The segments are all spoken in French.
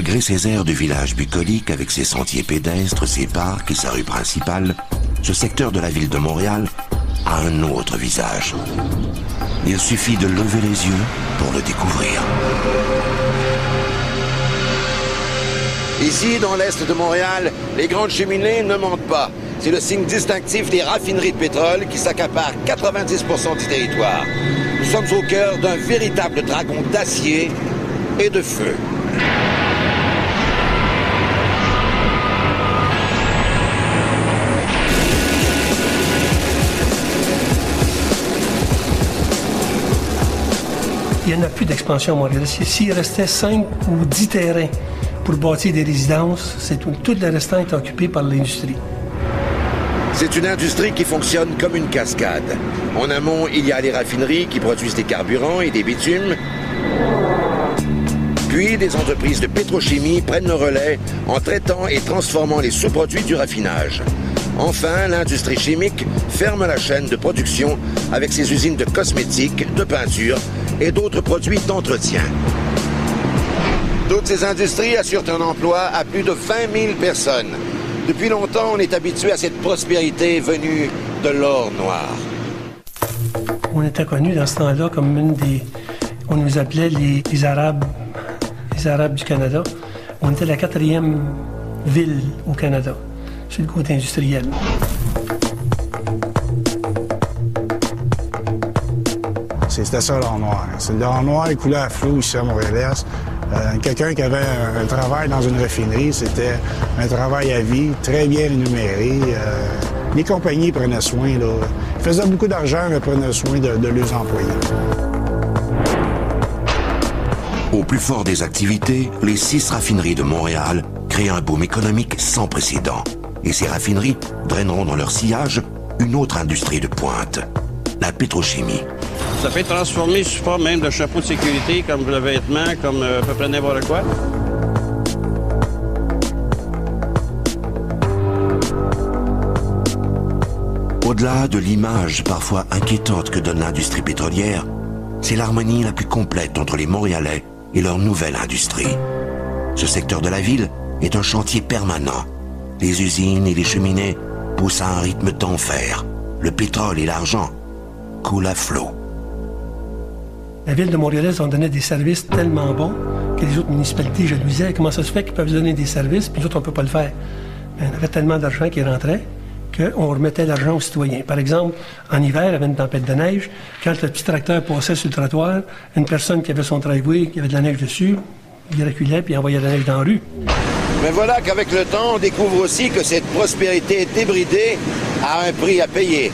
Malgré ses airs de village bucolique avec ses sentiers pédestres, ses parcs et sa rue principale, ce secteur de la ville de Montréal a un autre visage. Il suffit de lever les yeux pour le découvrir. Ici, dans l'est de Montréal, les grandes cheminées ne mentent pas. C'est le signe distinctif des raffineries de pétrole qui s'accaparent 90% du territoire. Nous sommes au cœur d'un véritable dragon d'acier et de feu. Il n'y en a plus d'expansion à Montréal. S'il restait 5 ou 10 terrains pour bâtir des résidences, c'est tout le restant est occupé par l'industrie. C'est une industrie qui fonctionne comme une cascade. En amont, il y a les raffineries qui produisent des carburants et des bitumes. Puis, des entreprises de pétrochimie prennent le relais en traitant et transformant les sous-produits du raffinage. Enfin, l'industrie chimique ferme la chaîne de production avec ses usines de cosmétiques, de peinture et d'autres produits d'entretien. Toutes ces industries assurent un emploi à plus de 20 000 personnes. Depuis longtemps, on est habitué à cette prospérité venue de l'or noir. On était connus dans ce temps-là comme une des... On nous appelait les Arabes du Canada. On était la 4e ville au Canada, sur le côté industriel. C'était ça l'or noir. C'est l'or noir qui coulait à flot ici à Montréal-Est. Quelqu'un qui avait un travail dans une raffinerie, c'était un travail à vie, très bien rémunéré. Les compagnies prenaient soin, là. Ils faisaient beaucoup d'argent, mais prenaient soin de leurs employés. Au plus fort des activités, les 6 raffineries de Montréal créent un boom économique sans précédent. Et ces raffineries draineront dans leur sillage une autre industrie de pointe, la pétrochimie. Ça peut transformer sous forme même de chapeau de sécurité, comme le vêtement, comme à peu près n'importe quoi. Au-delà de l'image parfois inquiétante que donne l'industrie pétrolière, c'est l'harmonie la plus complète entre les Montréalais et leur nouvelle industrie. Ce secteur de la ville est un chantier permanent. Les usines et les cheminées poussent à un rythme d'enfer. Le pétrole et l'argent coulent à flot. La ville de Montréal en donnait des services tellement bons que les autres municipalités jalousaient. Comment ça se fait qu'ils peuvent donner des services, puis nous autres, on ne peut pas le faire? Mais on avait tellement d'argent qui rentrait qu'on remettait l'argent aux citoyens. Par exemple, en hiver, il y avait une tempête de neige. Quand le petit tracteur passait sur le trottoir, une personne qui avait son driveway, qui avait de la neige dessus, il reculait puis il envoyait de la neige dans la rue. Mais voilà qu'avec le temps, on découvre aussi que cette prospérité débridée a un prix à payer.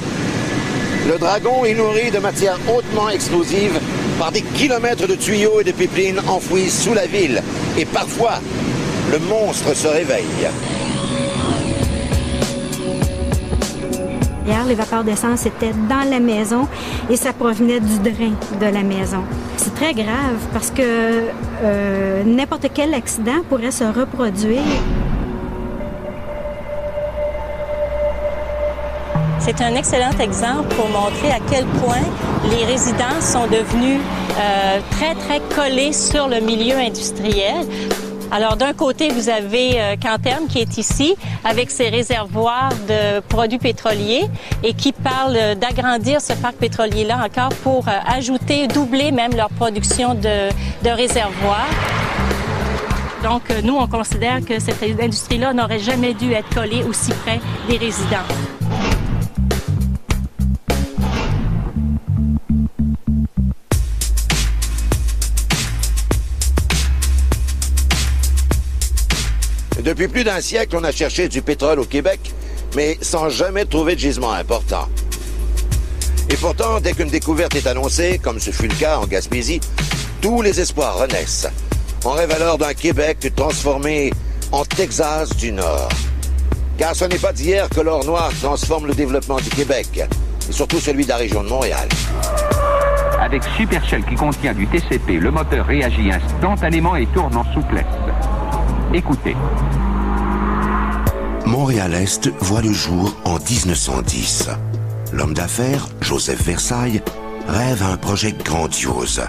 Le dragon est nourri de matières hautement explosives par des kilomètres de tuyaux et de pipelines enfouis sous la ville. Et parfois, le monstre se réveille. Hier, les vapeurs d'essence étaient dans la maison et ça provenait du drain de la maison. C'est très grave parce que n'importe quel accident pourrait se reproduire. C'est un excellent exemple pour montrer à quel point les résidents sont devenus très, très collés sur le milieu industriel. Alors, d'un côté, vous avez Canterne qui est ici avec ses réservoirs de produits pétroliers et qui parle d'agrandir ce parc pétrolier-là encore pour ajouter, doubler même leur production de réservoirs. Donc, nous, on considère que cette industrie-là n'aurait jamais dû être collée aussi près des résidents. Depuis plus d'un siècle, on a cherché du pétrole au Québec, mais sans jamais trouver de gisement important. Et pourtant, dès qu'une découverte est annoncée, comme ce fut le cas en Gaspésie, tous les espoirs renaissent. On rêve alors d'un Québec transformé en Texas du Nord. Car ce n'est pas d'hier que l'or noir transforme le développement du Québec, et surtout celui de la région de Montréal. Avec Supershell qui contient du TCP, le moteur réagit instantanément et tourne en souplesse. Écoutez. Montréal-Est voit le jour en 1910. L'homme d'affaires, Joseph Versailles, rêve à un projet grandiose.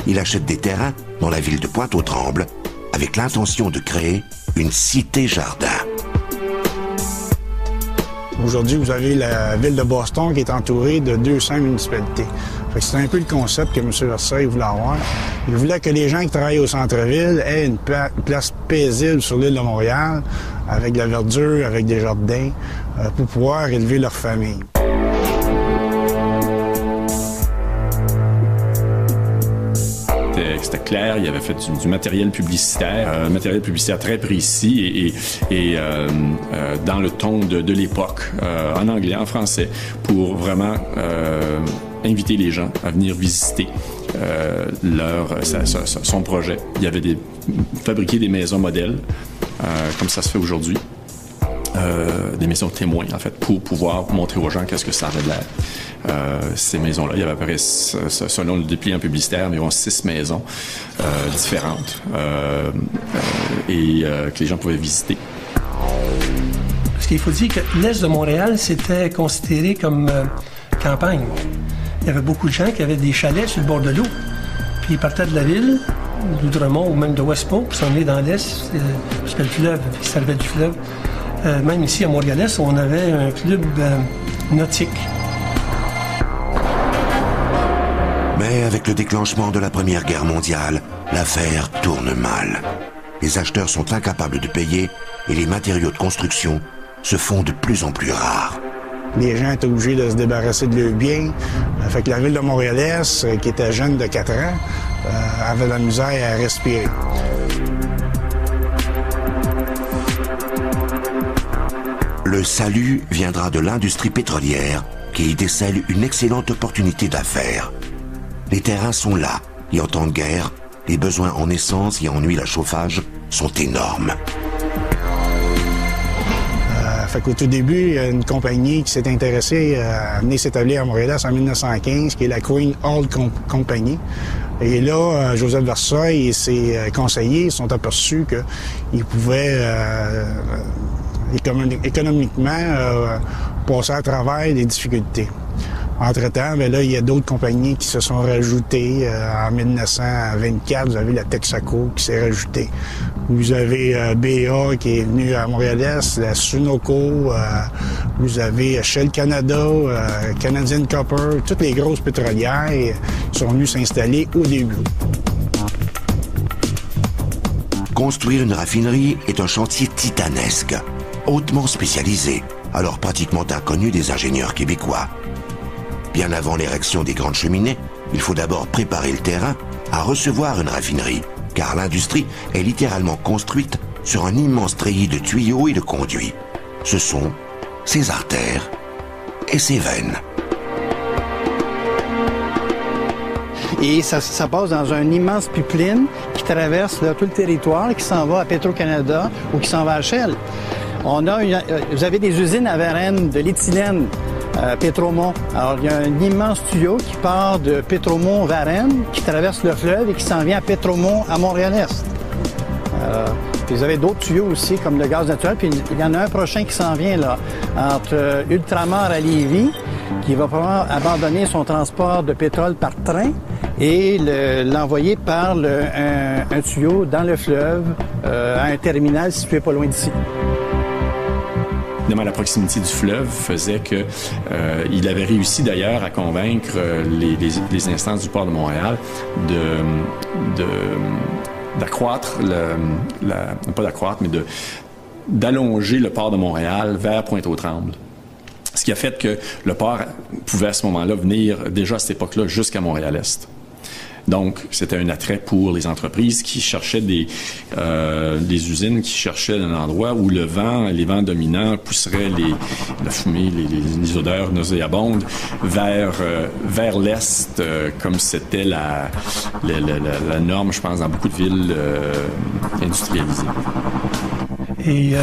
Il achète des terrains dans la ville de Pointe-aux-Trembles avec l'intention de créer une cité-jardin. Aujourd'hui, vous avez la ville de Boston qui est entourée de 200 municipalités. C'est un peu le concept que M. Versailles voulait avoir. Il voulait que les gens qui travaillent au centre-ville aient une place paisible sur l'île de Montréal, avec de la verdure, avec des jardins, pour pouvoir élever leur famille. C'était clair, il avait fait du matériel publicitaire, un matériel publicitaire très précis et dans le ton de l'époque, en anglais, en français, pour vraiment inviter les gens à venir visiter son projet. Il y avait fabriqué des maisons modèles, comme ça se fait aujourd'hui. Des maisons témoins, en fait, pour pouvoir montrer aux gens qu'est-ce que ça avait de l'air. Ces maisons-là, il y avait à peu près, selon le dépliant publicitaire, environ 6 maisons différentes et que les gens pouvaient visiter. Parce qu'il faut dire que l'Est de Montréal, c'était considéré comme campagne. Il y avait beaucoup de gens qui avaient des chalets sur le bord de l'eau. Puis ils partaient de la ville, d'Outremont ou même de Westmont, pour s'en aller dans l'Est, parce que le fleuve, il servait du fleuve. Même ici à Montréal-Est, on avait un club nautique. Mais avec le déclenchement de la Première Guerre mondiale, l'affaire tourne mal. Les acheteurs sont incapables de payer et les matériaux de construction se font de plus en plus rares. Les gens étaient obligés de se débarrasser de leurs biens. Fait que la ville de Montréal-Est, qui était jeune de 4 ans, avait de la misère à respirer. Le salut viendra de l'industrie pétrolière qui y décèle une excellente opportunité d'affaires. Les terrains sont là et en temps de guerre, les besoins en essence et en huile à chauffage sont énormes. Fait qu'au tout début, il y a une compagnie qui s'est intéressée à venir s'établir à Montréal en 1915, qui est la Queen Oil Company. Et là, Joseph Versailles et ses conseillers sont aperçus qu'ils pouvaient économiquement passer à travers des difficultés. Entre-temps, bien là, il y a d'autres compagnies qui se sont rajoutées. En 1924, vous avez la Texaco qui s'est rajoutée. Vous avez BA qui est venu à Montréal-Est, la Sunoco, vous avez Shell Canada, Canadian Copper, toutes les grosses pétrolières sont venues s'installer au début. Construire une raffinerie est un chantier titanesque, hautement spécialisé, alors pratiquement inconnu des ingénieurs québécois. Bien avant l'érection des grandes cheminées, il faut d'abord préparer le terrain à recevoir une raffinerie, car l'industrie est littéralement construite sur un immense treillis de tuyaux et de conduits. Ce sont ses artères et ses veines. Et ça passe dans un immense pipeline qui traverse là, tout le territoire, qui s'en va à Petro-Canada ou qui s'en va à Shell. Vous avez des usines à Varennes de l'éthylène, Pétromont. Alors, il y a un immense tuyau qui part de Pétromont-Varennes, qui traverse le fleuve et qui s'en vient à Pétromont, à Montréal-Est. Puis vous avez d'autres tuyaux aussi, comme le gaz naturel. Puis il y en a un prochain qui s'en vient, là, entre Ultramar à Lévis, qui va probablement abandonner son transport de pétrole par train et l'envoyer par un tuyau dans le fleuve à un terminal situé pas loin d'ici. La proximité du fleuve faisait que il avait réussi d'ailleurs à convaincre les instances du port de Montréal d'accroître pas d'accroître, mais d'allonger le port de Montréal vers Pointe-aux-Trembles. Ce qui a fait que le port pouvait à ce moment-là venir, déjà à cette époque-là, jusqu'à Montréal-Est. Donc, c'était un attrait pour les entreprises qui cherchaient des usines, qui cherchaient un endroit où les vents dominants pousseraient la fumée, les odeurs nauséabondes vers l'Est, comme c'était la norme, je pense, dans beaucoup de villes industrialisées. Et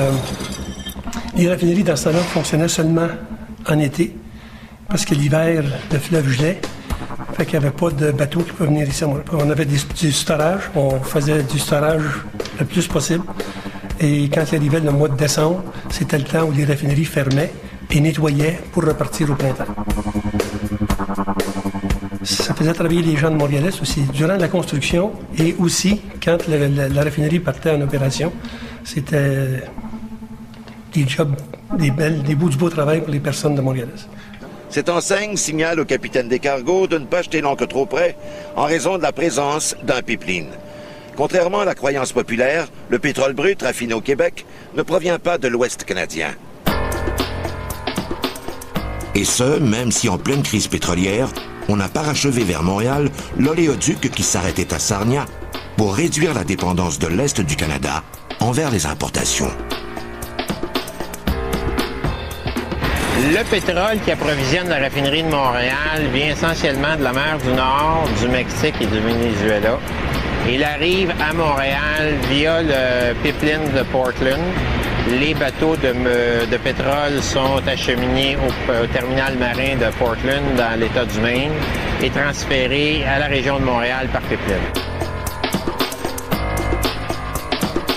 les raffineries, dans ce temps-là, fonctionnaient seulement en été, parce que l'hiver, le fleuve gelait. Fait qu'il n'y avait pas de bateaux qui pouvaient venir ici. On avait du storage. On faisait du storage le plus possible. Et quand il arrivait le mois de décembre, c'était le temps où les raffineries fermaient et nettoyaient pour repartir au printemps. Ça faisait travailler les gens de Montréal-Est aussi, durant la construction et aussi quand la raffinerie partait en opération. C'était des jobs, des bouts du beau travail pour les personnes de Montréal-Est. Cette enseigne signale au capitaine des cargos de ne pas jeter l'ancre trop près en raison de la présence d'un pipeline. Contrairement à la croyance populaire, le pétrole brut raffiné au Québec ne provient pas de l'Ouest canadien. Et ce, même si en pleine crise pétrolière, on a parachevé vers Montréal l'oléoduc qui s'arrêtait à Sarnia pour réduire la dépendance de l'Est du Canada envers les importations. Le pétrole qui approvisionne la raffinerie de Montréal vient essentiellement de la mer du Nord, du Mexique et du Venezuela. Il arrive à Montréal via le pipeline de Portland. Les bateaux de pétrole sont acheminés au terminal marin de Portland dans l'État du Maine et transférés à la région de Montréal par pipeline.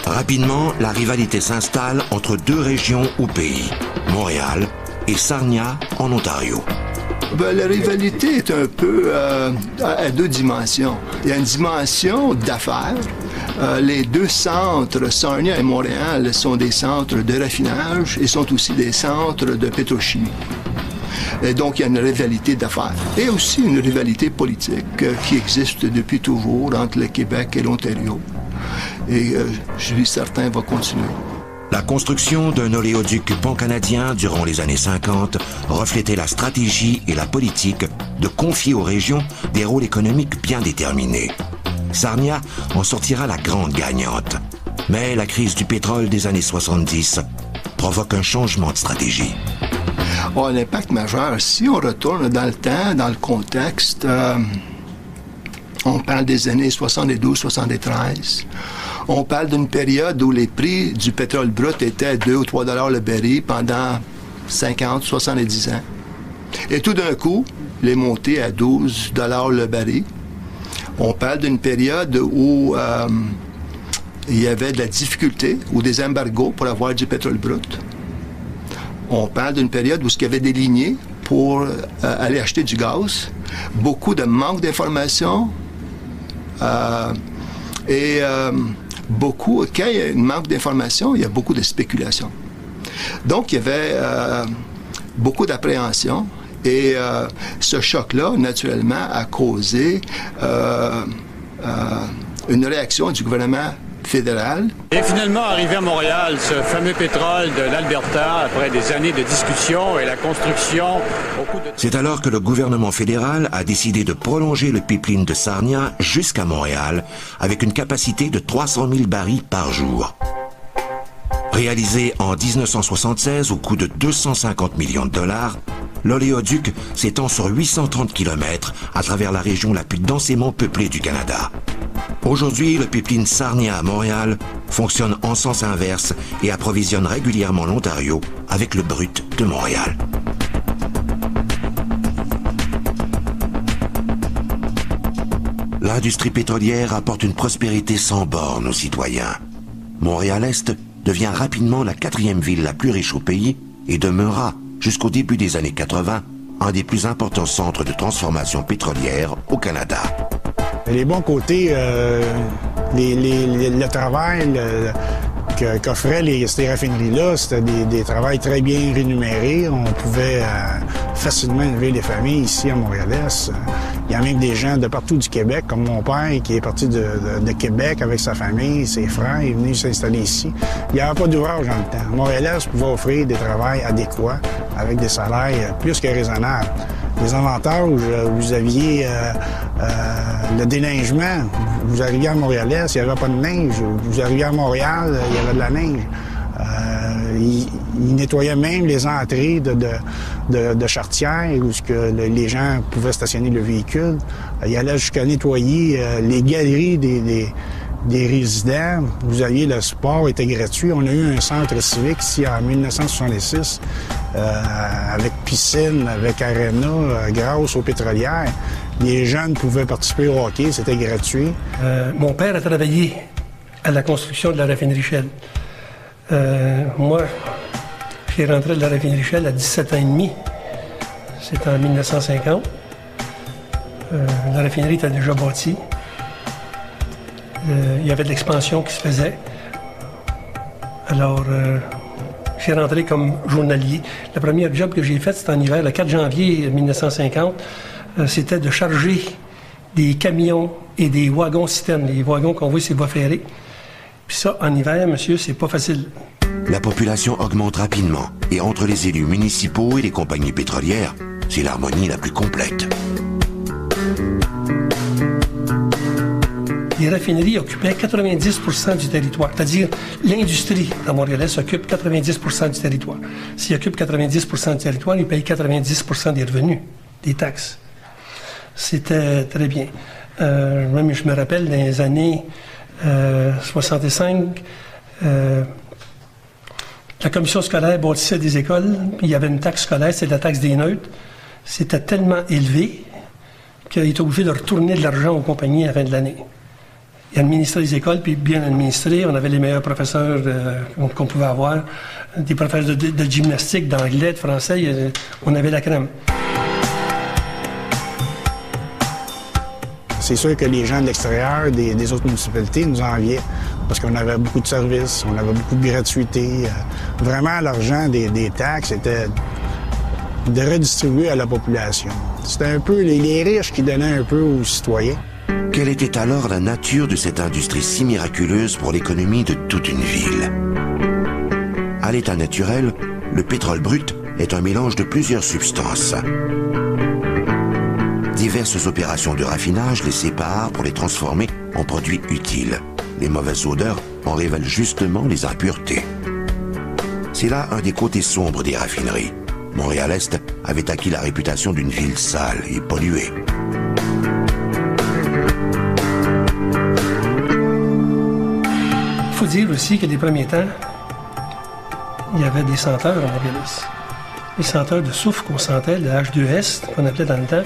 Rapidement, la rivalité s'installe entre deux régions ou pays, Montréal et Sarnia en Ontario. La rivalité est un peu à deux dimensions. Il y a une dimension d'affaires. Les deux centres, Sarnia et Montréal, sont des centres de raffinage et sont aussi des centres de pétrochimie. Et donc, il y a une rivalité d'affaires. Et aussi une rivalité politique qui existe depuis toujours entre le Québec et l'Ontario. Et je suis certain va continuer. La construction d'un oléoduc pan-canadien durant les années 50 reflétait la stratégie et la politique de confier aux régions des rôles économiques bien déterminés. Sarnia en sortira la grande gagnante. Mais la crise du pétrole des années 70 provoque un changement de stratégie. Un impact majeur. Si on retourne dans le temps, dans le contexte, on parle des années 72-73. On parle d'une période où les prix du pétrole brut étaient 2 ou 3 $ le baril pendant 50, 70 ans. Et tout d'un coup, il est monté à 12 $ le baril. On parle d'une période où il y avait de la difficulté ou des embargos pour avoir du pétrole brut. On parle d'une période où il y avait des lignées pour aller acheter du gaz. Beaucoup de manque d'informations beaucoup, quand il y a un manque d'informations, il y a beaucoup de spéculation. Donc, il y avait beaucoup d'appréhension et ce choc-là, naturellement, a causé une réaction du gouvernement fédéral. Et finalement, arrivé à Montréal, ce fameux pétrole de l'Alberta, après des années de discussion et la construction... C'est alors que le gouvernement fédéral a décidé de prolonger le pipeline de Sarnia jusqu'à Montréal avec une capacité de 300 000 barils par jour. Réalisé en 1976 au coût de 250 millions de dollars, l'oléoduc s'étend sur 830 km à travers la région la plus densément peuplée du Canada. Aujourd'hui, le pipeline Sarnia à Montréal fonctionne en sens inverse et approvisionne régulièrement l'Ontario avec le brut de Montréal. L'industrie pétrolière apporte une prospérité sans bornes aux citoyens. Montréal-Est devient rapidement la 4e ville la plus riche au pays et demeura, jusqu'au début des années 80, un des plus importants centres de transformation pétrolière au Canada. Les bons côtés, le travail qu'offraient ces raffineries-là, c'était des travails très bien rémunérés. On pouvait facilement élever les familles ici à Montréal-Est. Il y a même des gens de partout du Québec, comme mon père, qui est parti de Québec avec sa famille, ses frères, il est venu s'installer ici. Il n'y avait pas d'ouvrage dans le temps. Montréal-Est pouvait offrir des travails adéquats avec des salaires plus que raisonnables. Les avantages, vous aviez le déneigement. Vous arriviez à Montréal-Est, il n'y avait pas de neige. Vous arriviez à Montréal, il y avait de la neige. Ils nettoyaient même les entrées de charretières où les gens pouvaient stationner le véhicule. Ils allaient jusqu'à nettoyer les galeries des résidents. Vous aviez le sport, était gratuit. On a eu un centre civique ici en 1966 avec piscine, avec aréna, grâce aux pétrolières. Les jeunes pouvaient participer au hockey, c'était gratuit. Mon père a travaillé à la construction de la raffinerie Shell. Moi, j'ai rentré de la raffinerie Shell à 17 ans et demi. C'était en 1950. La raffinerie était déjà bâtie. Il y avait de l'expansion qui se faisait. Alors, j'ai rentré comme journalier. Le premier job que j'ai fait, c'était en hiver, le 4 janvier 1950. C'était de charger des camions et des wagons-citernes, les wagons qu'on voit sur les voies ferrées. Puis ça, en hiver, monsieur, c'est pas facile. La population augmente rapidement et entre les élus municipaux et les compagnies pétrolières, c'est l'harmonie la plus complète. Les raffineries occupaient 90% du territoire, c'est-à-dire l'industrie à Montréal occupe 90% du territoire. S'il occupe 90% du territoire, il paye 90% des revenus, des taxes. C'était très bien. Même je me rappelle, dans les années 65, la commission scolaire bâtissait des écoles, puis il y avait une taxe scolaire, c'est la taxe des neutres. C'était tellement élevé qu'il était obligé de retourner de l'argent aux compagnies à la fin de l'année. Il administrait les écoles, puis bien administré. On avait les meilleurs professeurs qu'on pouvait avoir, des professeurs de gymnastique, d'anglais, de français. On avait la crème. C'est sûr que les gens de l'extérieur, des autres municipalités, nous enviaient parce qu'on avait beaucoup de services, on avait beaucoup de gratuités. Vraiment, l'argent des taxes était de redistribuer à la population. C'était un peu les riches qui donnaient un peu aux citoyens. Quelle était alors la nature de cette industrie si miraculeuse pour l'économie de toute une ville? À l'état naturel, le pétrole brut est un mélange de plusieurs substances. Diverses opérations de raffinage les séparent pour les transformer en produits utiles. Les mauvaises odeurs en révèlent justement les impuretés. C'est là un des côtés sombres des raffineries. Montréal-Est avait acquis la réputation d'une ville sale et polluée. Il faut dire aussi que les premiers temps, il y avait des senteurs à Montréal-Est. Les senteurs de soufre qu'on sentait, le H2S, qu'on appelait dans le temps.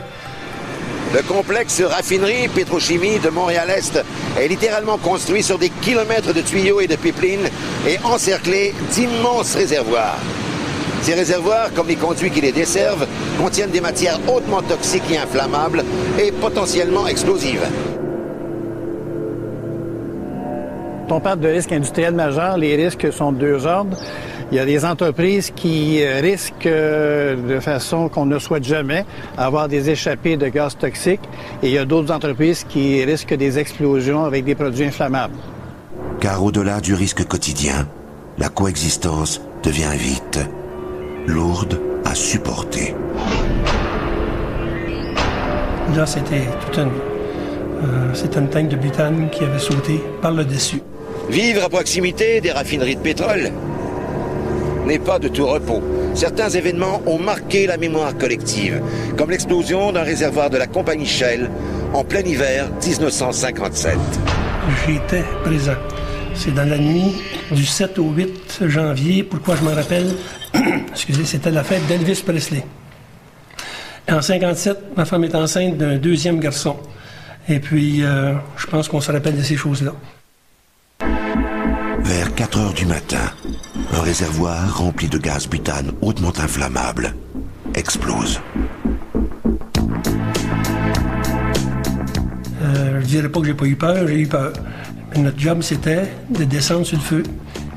Le complexe raffinerie pétrochimie de Montréal-Est est littéralement construit sur des kilomètres de tuyaux et de pipelines et encerclé d'immenses réservoirs. Ces réservoirs, comme les conduits qui les desservent, contiennent des matières hautement toxiques et inflammables et potentiellement explosives. Quand on parle de risques industriels majeurs, les risques sont de deux ordres. Il y a des entreprises qui risquent de façon qu'on ne souhaite jamais avoir des échappées de gaz toxiques et il y a d'autres entreprises qui risquent des explosions avec des produits inflammables. Car au-delà du risque quotidien, la coexistence devient vite lourde à supporter. Là, c'était c'était une tank de butane qui avait sauté par le dessus. Vivre à proximité des raffineries de pétrole n'est pas de tout repos. Certains événements ont marqué la mémoire collective, comme l'explosion d'un réservoir de la compagnie Shell en plein hiver 1957. J'étais présent. C'est dans la nuit du 7 au 8 janvier. Pourquoi je m'en rappelle? Excusez, c'était la fête d'Elvis Presley. En 57, ma femme est enceinte d'un deuxième garçon. Et puis, je pense qu'on se rappelle de ces choses-là. Vers 4 heures du matin, un réservoir rempli de gaz butane hautement inflammable explose. Je dirais pas que j'ai pas eu peur, j'ai eu peur. Mais notre job, c'était de descendre sur le feu,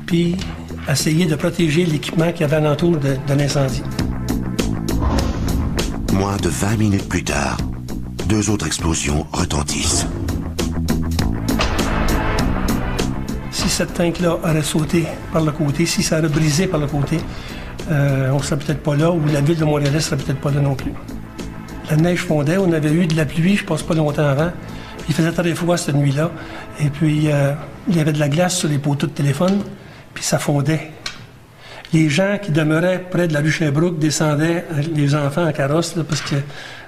puis essayer de protéger l'équipement qu'il y avait alentour de l'incendie. Moins de 20 minutes plus tard, 2 autres explosions retentissent. Si cette tank-là aurait sauté par le côté, si ça aurait brisé par le côté, on ne serait peut-être pas là, ou la ville de Montréal ne serait peut-être pas là non plus. La neige fondait, on avait eu de la pluie, je pense pas longtemps avant. Il faisait très froid cette nuit-là. Et puis, il y avait de la glace sur les poteaux de téléphone, puis ça fondait. Les gens qui demeuraient près de la rue Sherbrooke descendaient, les enfants en carrosse, là, parce que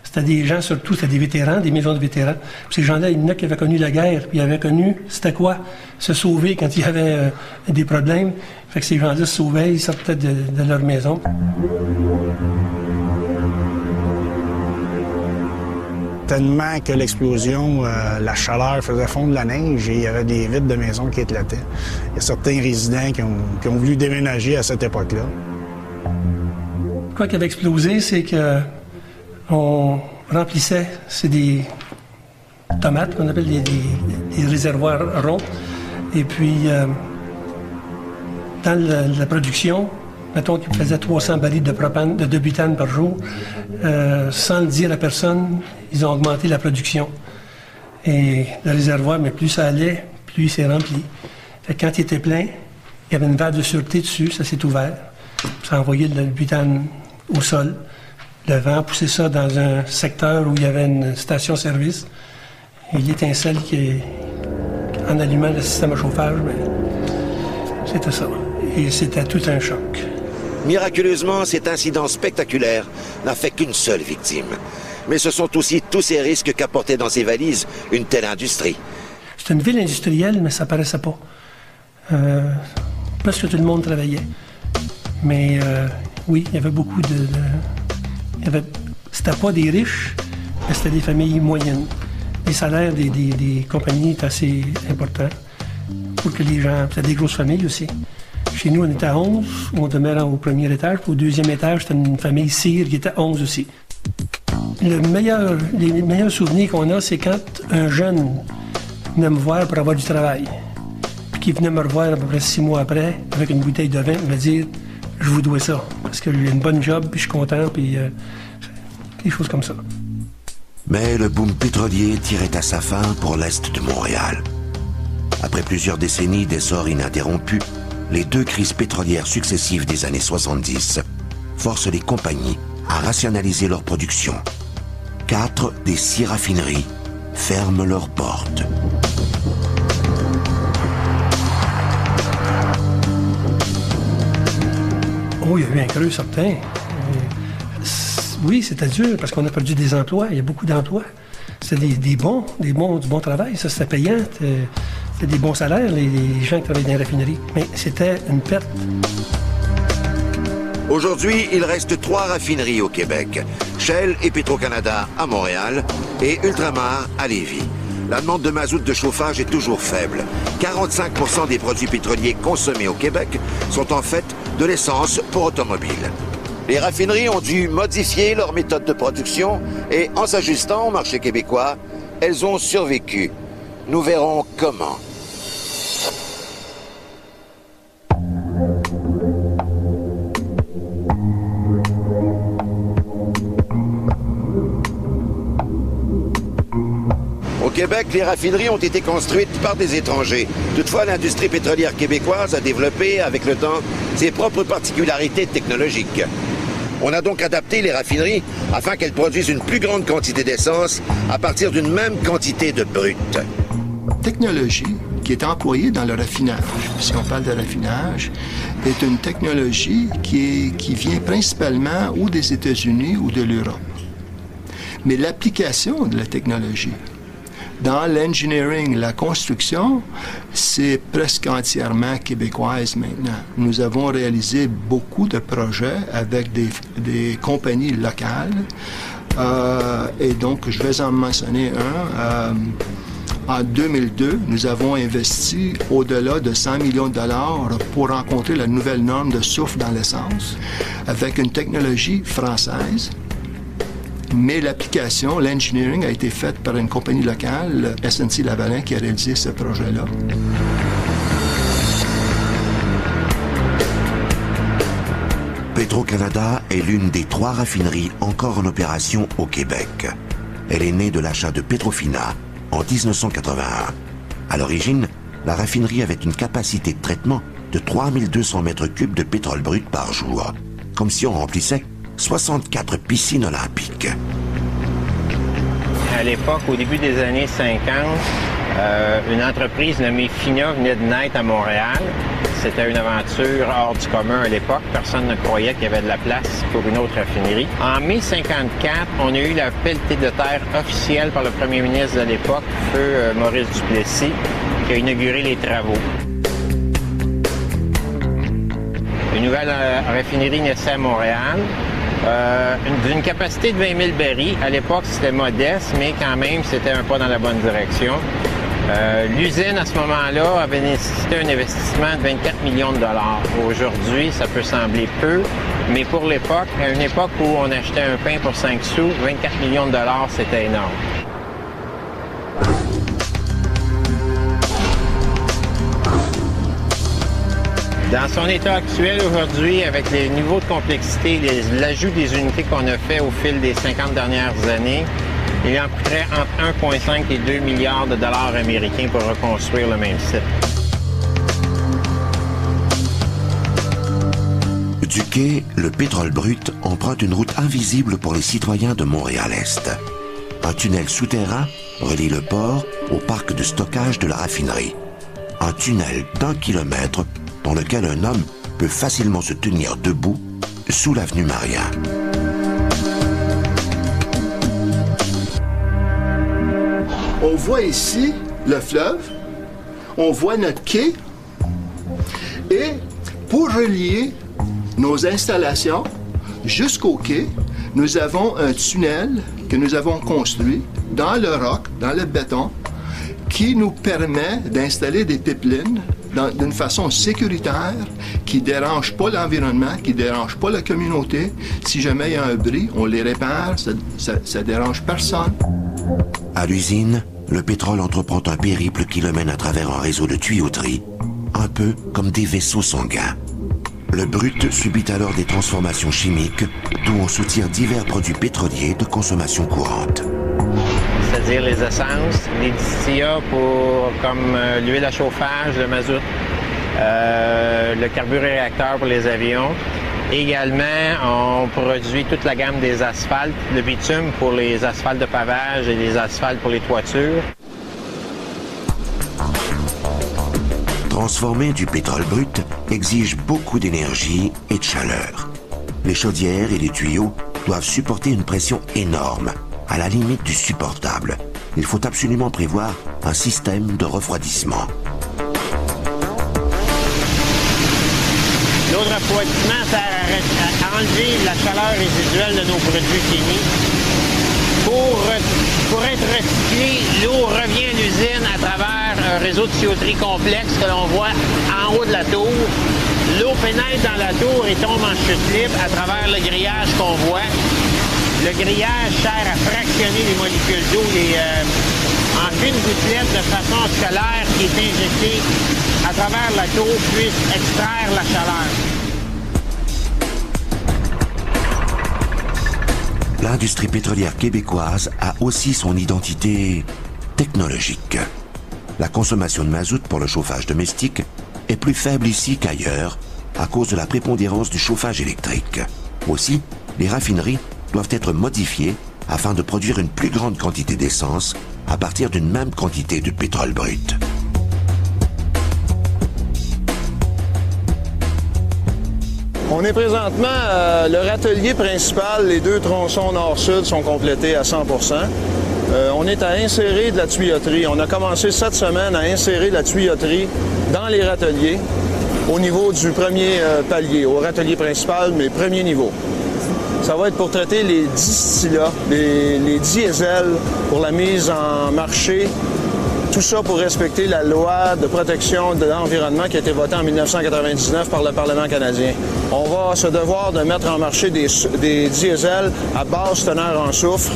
c'était des gens, surtout, c'était des vétérans, des maisons de vétérans. Puis ces gens-là, il y en a qui avaient connu la guerre, puis ils avaient connu, c'était quoi? Se sauver quand il y avait des problèmes. Fait que ces gens-là se sauvaient, ils sortaient de leur maison. Tellement que l'explosion, la chaleur faisait fondre la neige et il y avait des vitres de maisons qui éclataient. Il y a certains résidents qui ont voulu déménager à cette époque-là. Quoi qui avait explosé, c'est que remplissait, c'est des tomates qu'on appelle des réservoirs ronds. Et puis, dans la production, mettons qu'ils faisaient 300 barils de butane par jour, sans le dire à personne, ils ont augmenté la production. Et le réservoir, mais plus ça allait, plus il s'est rempli. Fait que quand il était plein, il y avait une valve de sûreté dessus, ça s'est ouvert. Ça a envoyé le butane au sol. Le vent a poussé ça dans un secteur où il y avait une station-service. Et l'étincelle en allumant le système à chauffage, mais c'était ça. Et c'était tout un choc. Miraculeusement, cet incident spectaculaire n'a fait qu'une seule victime. Mais ce sont aussi tous ces risques qu'apportait dans ses valises une telle industrie. C'est une ville industrielle, mais ça paraissait pas. Presque tout le monde travaillait. Mais oui, il y avait beaucoup c'était pas des riches, mais c'était des familles moyennes. Les salaires des compagnies étaient assez importants pour que les gens... C'était des grosses familles aussi. Chez nous, on était à 11, on demeurait au premier étage. Puis au deuxième étage, c'était une famille sire qui était 11 aussi. Les meilleurs souvenirs qu'on a, c'est quand un jeune venait me voir pour avoir du travail. Puis qui venait me revoir à peu près 6 mois après, avec une bouteille de vin, me dire « Je vous dois ça, parce que j'ai une bonne job, puis je suis content, puis des choses comme ça. » Mais le boom pétrolier tirait à sa fin pour l'est de Montréal. Après plusieurs décennies d'essor ininterrompu, les 2 crises pétrolières successives des années 70 forcent les compagnies à rationaliser leur production. 4 des 6 raffineries ferment leurs portes. Oh, il y a eu un creux certain. Oui, c'était dur parce qu'on a perdu des emplois. Il y a beaucoup d'emplois. C'était du bon travail. Ça, c'était payant. C'était des bons salaires, les gens qui travaillaient dans les raffineries. Mais c'était une perte. Aujourd'hui, il reste 3 raffineries au Québec. Shell et Petro-Canada à Montréal et Ultramar à Lévis. La demande de mazout de chauffage est toujours faible. 45% des produits pétroliers consommés au Québec sont en fait de l'essence pour automobile. Les raffineries ont dû modifier leur méthode de production et en s'ajustant au marché québécois, elles ont survécu. Nous verrons comment. Au Québec, les raffineries ont été construites par des étrangers. Toutefois, l'industrie pétrolière québécoise a développé, avec le temps, ses propres particularités technologiques. On a donc adapté les raffineries afin qu'elles produisent une plus grande quantité d'essence à partir d'une même quantité de brut. Technologie qui est employée dans le raffinage, si on parle de raffinage, est une technologie qui vient principalement ou des États-Unis ou de l'Europe. Mais l'application de la technologie dans l'engineering, la construction, c'est presque entièrement québécoise maintenant. Nous avons réalisé beaucoup de projets avec des compagnies locales. Et donc, je vais en mentionner un. En 2002, nous avons investi au-delà de 100 millions de dollars pour rencontrer la nouvelle norme de soufre dans l'essence avec une technologie française. Mais l'application, l'engineering, a été faite par une compagnie locale, SNC-Lavalin, qui a réalisé ce projet-là. Petro-Canada est l'une des 3 raffineries encore en opération au Québec. Elle est née de l'achat de Petrofina en 1981. À l'origine, la raffinerie avait une capacité de traitement de 3200 mètres cubes de pétrole brut par jour, comme si on remplissait 64 piscines olympiques. À l'époque, au début des années 50, une entreprise nommée FINA venait de naître à Montréal. C'était une aventure hors du commun à l'époque. Personne ne croyait qu'il y avait de la place pour une autre raffinerie. En mai 54, on a eu la pelletée de terre officielle par le premier ministre de l'époque, feu Maurice Duplessis, qui a inauguré les travaux. Une nouvelle raffinerie naissait à Montréal. D'une capacité de 20 000 barils. À l'époque, c'était modeste, mais quand même, c'était un pas dans la bonne direction. L'usine, à ce moment-là, avait nécessité un investissement de 24 millions de dollars. Aujourd'hui, ça peut sembler peu, mais pour l'époque, à une époque où on achetait un pain pour 5 sous, 24 millions de dollars, c'était énorme. Dans son état actuel aujourd'hui, avec les niveaux de complexité, l'ajout des unités qu'on a fait au fil des 50 dernières années, il en coûterait entre 1,5 et 2 milliards de dollars américains pour reconstruire le même site. Du quai, le pétrole brut emprunte une route invisible pour les citoyens de Montréal-Est. Un tunnel souterrain relie le port au parc de stockage de la raffinerie. Un tunnel d'1 kilomètre dans lequel un homme peut facilement se tenir debout sous l'avenue Maria. On voit ici le fleuve, on voit notre quai, et pour relier nos installations jusqu'au quai, nous avons un tunnel que nous avons construit dans le roc, dans le béton, qui nous permet d'installer des pipelines d'une façon sécuritaire, qui ne dérange pas l'environnement, qui ne dérange pas la communauté. Si jamais il y a un bris, on les répare, ça ne dérange personne. À l'usine, le pétrole entreprend un périple qui le mène à travers un réseau de tuyauterie, un peu comme des vaisseaux sanguins. Le brut subit alors des transformations chimiques, d'où on soutire divers produits pétroliers de consommation courante. C'est-à-dire les essences, les distillats comme l'huile à chauffage, le mazout, le carburéacteur pour les avions. Également, on produit toute la gamme des asphaltes, le bitume pour les asphaltes de pavage et les asphaltes pour les toitures. Transformer du pétrole brut exige beaucoup d'énergie et de chaleur. Les chaudières et les tuyaux doivent supporter une pression énorme, à la limite du supportable. Il faut absolument prévoir un système de refroidissement. L'eau de refroidissement sert à enlever la chaleur résiduelle de nos produits finis. Pour être recyclé, l'eau revient à l'usine à travers un réseau de tuyauterie complexe que l'on voit en haut de la tour. L'eau pénètre dans la tour et tombe en chute libre à travers le grillage qu'on voit. Le grillage sert à fractionner les molécules d'eau en une gouttelette de façon à ce que l'air qui est injecté à travers la tour puisse extraire la chaleur. L'industrie pétrolière québécoise a aussi son identité technologique. La consommation de mazout pour le chauffage domestique est plus faible ici qu'ailleurs à cause de la prépondérance du chauffage électrique. Aussi, les raffineries doivent être modifiées afin de produire une plus grande quantité d'essence à partir d'une même quantité de pétrole brut. On est présentement à le râtelier principal. Les deux tronçons nord-sud sont complétés à 100 %. On est à insérer de la tuyauterie. On a commencé cette semaine à insérer de la tuyauterie dans les râteliers au niveau du premier palier, au râtelier principal, mais premier niveau. Ça va être pour traiter les distillats, les diesels, pour la mise en marché. Tout ça pour respecter la loi de protection de l'environnement qui a été votée en 1999 par le Parlement canadien. On va se devoir de mettre en marché des diesels à basse teneur en soufre.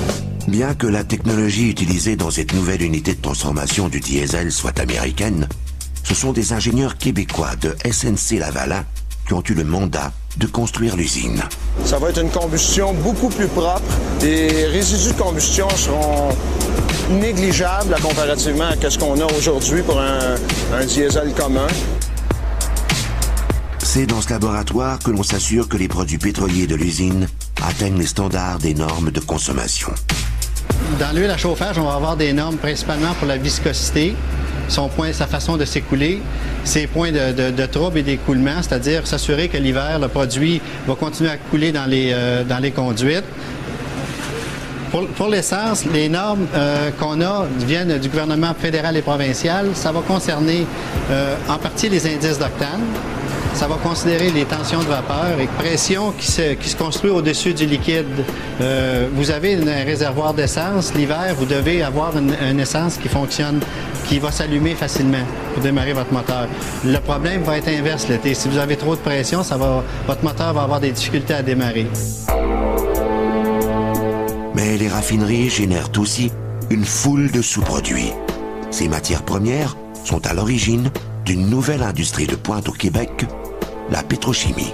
Bien que la technologie utilisée dans cette nouvelle unité de transformation du diesel soit américaine, ce sont des ingénieurs québécois de SNC Lavalin qui ont eu le mandat de construire l'usine. Ça va être une combustion beaucoup plus propre. Les résidus de combustion seront négligeables comparativement à ce qu'on a aujourd'hui pour un diesel commun. C'est dans ce laboratoire que l'on s'assure que les produits pétroliers de l'usine atteignent les standards des normes de consommation. Dans l'huile à chauffage, on va avoir des normes principalement pour la viscosité, sa façon de s'écouler, ses points de trouble et d'écoulement, c'est-à-dire s'assurer que l'hiver, le produit va continuer à couler dans les conduites. Pour l'essence, les normes qu'on a viennent du gouvernement fédéral et provincial. Ça va concerner en partie les indices d'octane. Ça va considérer les tensions de vapeur et pression qui se construit au-dessus du liquide. Vous avez un réservoir d'essence. L'hiver, vous devez avoir une essence qui fonctionne, qui va s'allumer facilement pour démarrer votre moteur. Le problème va être inverse l'été. Si vous avez trop de pression, votre moteur va avoir des difficultés à démarrer. Mais les raffineries génèrent aussi une foule de sous-produits. Ces matières premières sont à l'origine d'une nouvelle industrie de pointe au Québec, la pétrochimie.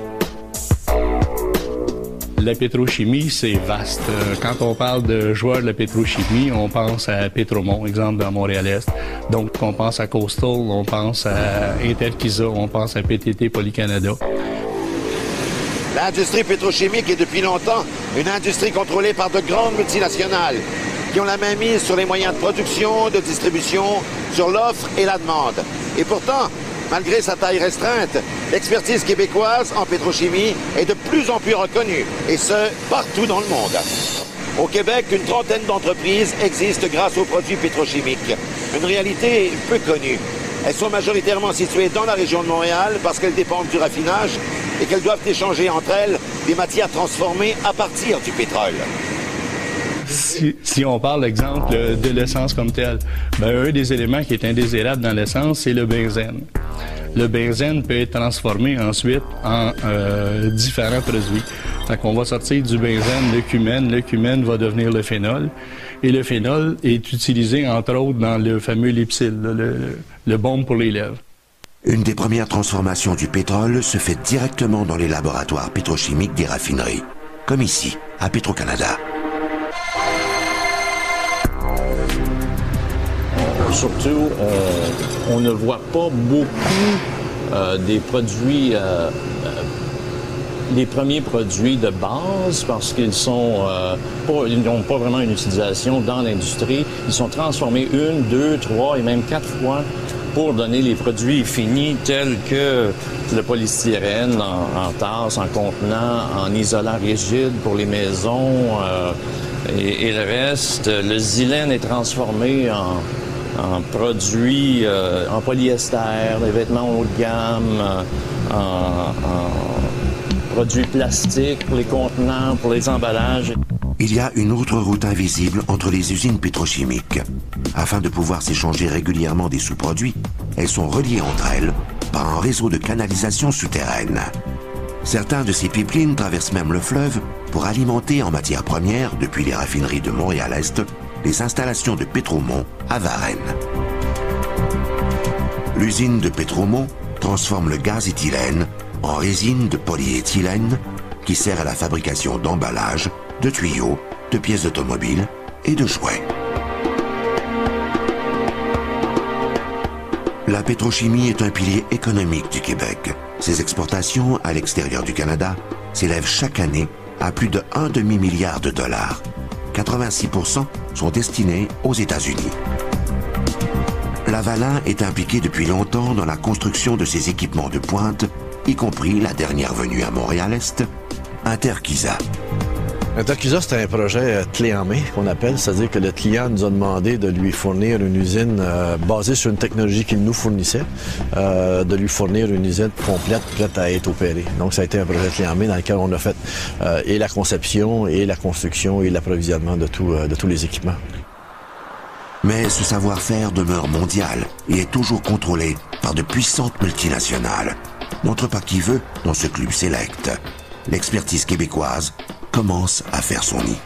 La pétrochimie, c'est vaste. Quand on parle de joueurs de la pétrochimie, on pense à Pétromont, exemple dans Montréal-Est. Donc, on pense à Coastal, on pense à Interkisa, on pense à PTT Poly-Canada. L'industrie pétrochimique est depuis longtemps une industrie contrôlée par de grandes multinationales qui ont la main mise sur les moyens de production, de distribution, sur l'offre et la demande. Et pourtant, malgré sa taille restreinte, l'expertise québécoise en pétrochimie est de plus en plus reconnue, et ce, partout dans le monde. Au Québec, une trentaine d'entreprises existent grâce aux produits pétrochimiques. Une réalité peu connue. Elles sont majoritairement situées dans la région de Montréal parce qu'elles dépendent du raffinage et qu'elles doivent échanger entre elles des matières transformées à partir du pétrole. Si on parle, exemple, de l'essence comme telle, un des éléments qui est indésirable dans l'essence, c'est le benzène. Le benzène peut être transformé ensuite en différents produits. Fait qu'on va sortir du benzène le cumène va devenir le phénol. Et le phénol est utilisé, entre autres, dans le fameux Lipsil, le baume pour les lèvres. Une des premières transformations du pétrole se fait directement dans les laboratoires pétrochimiques des raffineries, comme ici, à Petro-Canada. Surtout, on ne voit pas beaucoup des produits, les premiers produits de base parce qu'ils n'ont pas vraiment une utilisation dans l'industrie. Ils sont transformés 1, 2, 3 et même 4 fois pour donner les produits finis tels que le polystyrène en tasse, en contenant, en isolant rigide pour les maisons et le reste. Le xylène est transformé en produits, en polyester, des vêtements haut de gamme, en produits plastiques pour les contenants, pour les emballages. Il y a une autre route invisible entre les usines pétrochimiques. Afin de pouvoir s'échanger régulièrement des sous-produits, elles sont reliées entre elles par un réseau de canalisation souterraine. Certains de ces pipelines traversent même le fleuve pour alimenter en matières premières, depuis les raffineries de Montréal-Est, les installations de Pétromont à Varennes. L'usine de Pétromont transforme le gaz éthylène en résine de polyéthylène qui sert à la fabrication d'emballages, de tuyaux, de pièces automobiles et de jouets. La pétrochimie est un pilier économique du Québec. Ses exportations à l'extérieur du Canada s'élèvent chaque année à plus de 1 demi-milliard de dollars. 86% sont destinés aux États-Unis. Lavalin est impliqué depuis longtemps dans la construction de ces équipements de pointe, y compris la dernière venue à Montréal-Est, Interkisa. Interkisa, c'est un projet clé en main qu'on appelle, c'est-à-dire que le client nous a demandé de lui fournir une usine basée sur une technologie qu'il nous fournissait, de lui fournir une usine complète, prête à être opérée. Donc ça a été un projet clé en main dans lequel on a fait et la conception, et la construction, et l'approvisionnement de tous les équipements. Mais ce savoir-faire demeure mondial et est toujours contrôlé par de puissantes multinationales. N'entre pas qui veut dans ce club select. L'expertise québécoise commence à faire son nid.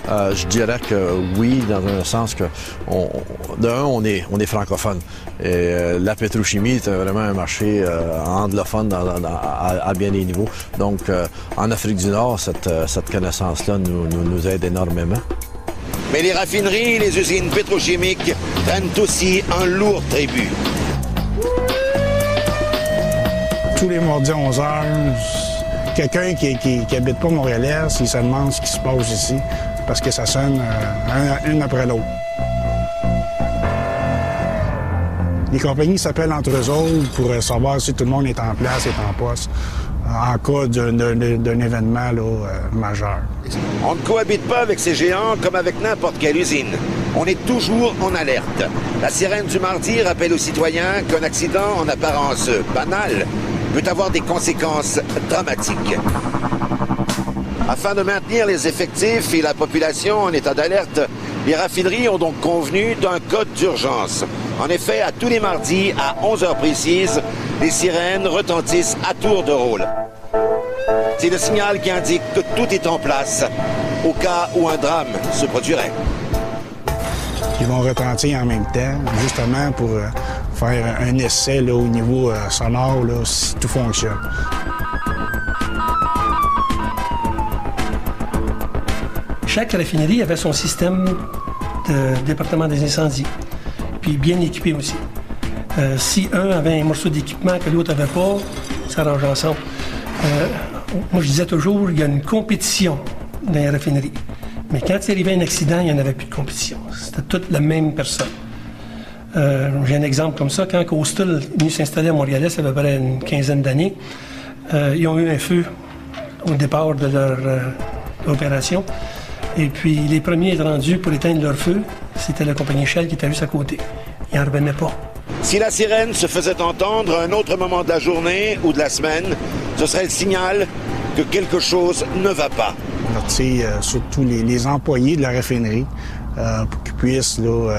Je dirais que oui, dans un sens que, on est francophone. Et la pétrochimie est vraiment un marché anglophone à bien des niveaux. Donc, en Afrique du Nord, cette connaissance-là nous aide énormément. Mais les raffineries, les usines pétrochimiques prennent aussi un lourd tribut. Tous les mardis à 11 heures, quelqu'un qui habite pas Montréal-Est, il se demande ce qui se passe ici, parce que ça sonne une après l'autre. Les compagnies s'appellent entre eux autres pour savoir si tout le monde est en place, est en poste. en cas d'un événement là, majeur. On ne cohabite pas avec ces géants comme avec n'importe quelle usine. On est toujours en alerte. La sirène du mardi rappelle aux citoyens qu'un accident en apparence banal peut avoir des conséquences dramatiques. Afin de maintenir les effectifs et la population en état d'alerte, les raffineries ont donc convenu d'un code d'urgence. En effet, à tous les mardis, à 11 heures précises, les sirènes retentissent à tour de rôle. C'est le signal qui indique que tout est en place au cas où un drame se produirait. Ils vont retentir en même temps, justement pour faire un essai là, au niveau sonore, là, si tout fonctionne. Chaque raffinerie avait son système de département des incendies, puis bien équipé aussi. Si un avait un morceau d'équipement que l'autre n'avait pas, ça arrange ensemble. Moi, je disais toujours, il y a une compétition dans les raffineries. Mais quand il arrivait un accident, il n'y en avait plus de compétition. C'était toute la même personne. J'ai un exemple comme ça. Quand Coastal est venu s'installer à Montréal, ça fait à peu près une quinzaine d'années, ils ont eu un feu au départ de leur opération. Et puis, les premiers rendus pour éteindre leur feu, c'était la compagnie Shell qui était juste à côté. Ils n'en revenaient pas. Si la sirène se faisait entendre à un autre moment de la journée ou de la semaine, ce serait le signal que quelque chose ne va pas. Surtout les employés de la raffinerie pour qu'ils puissent là,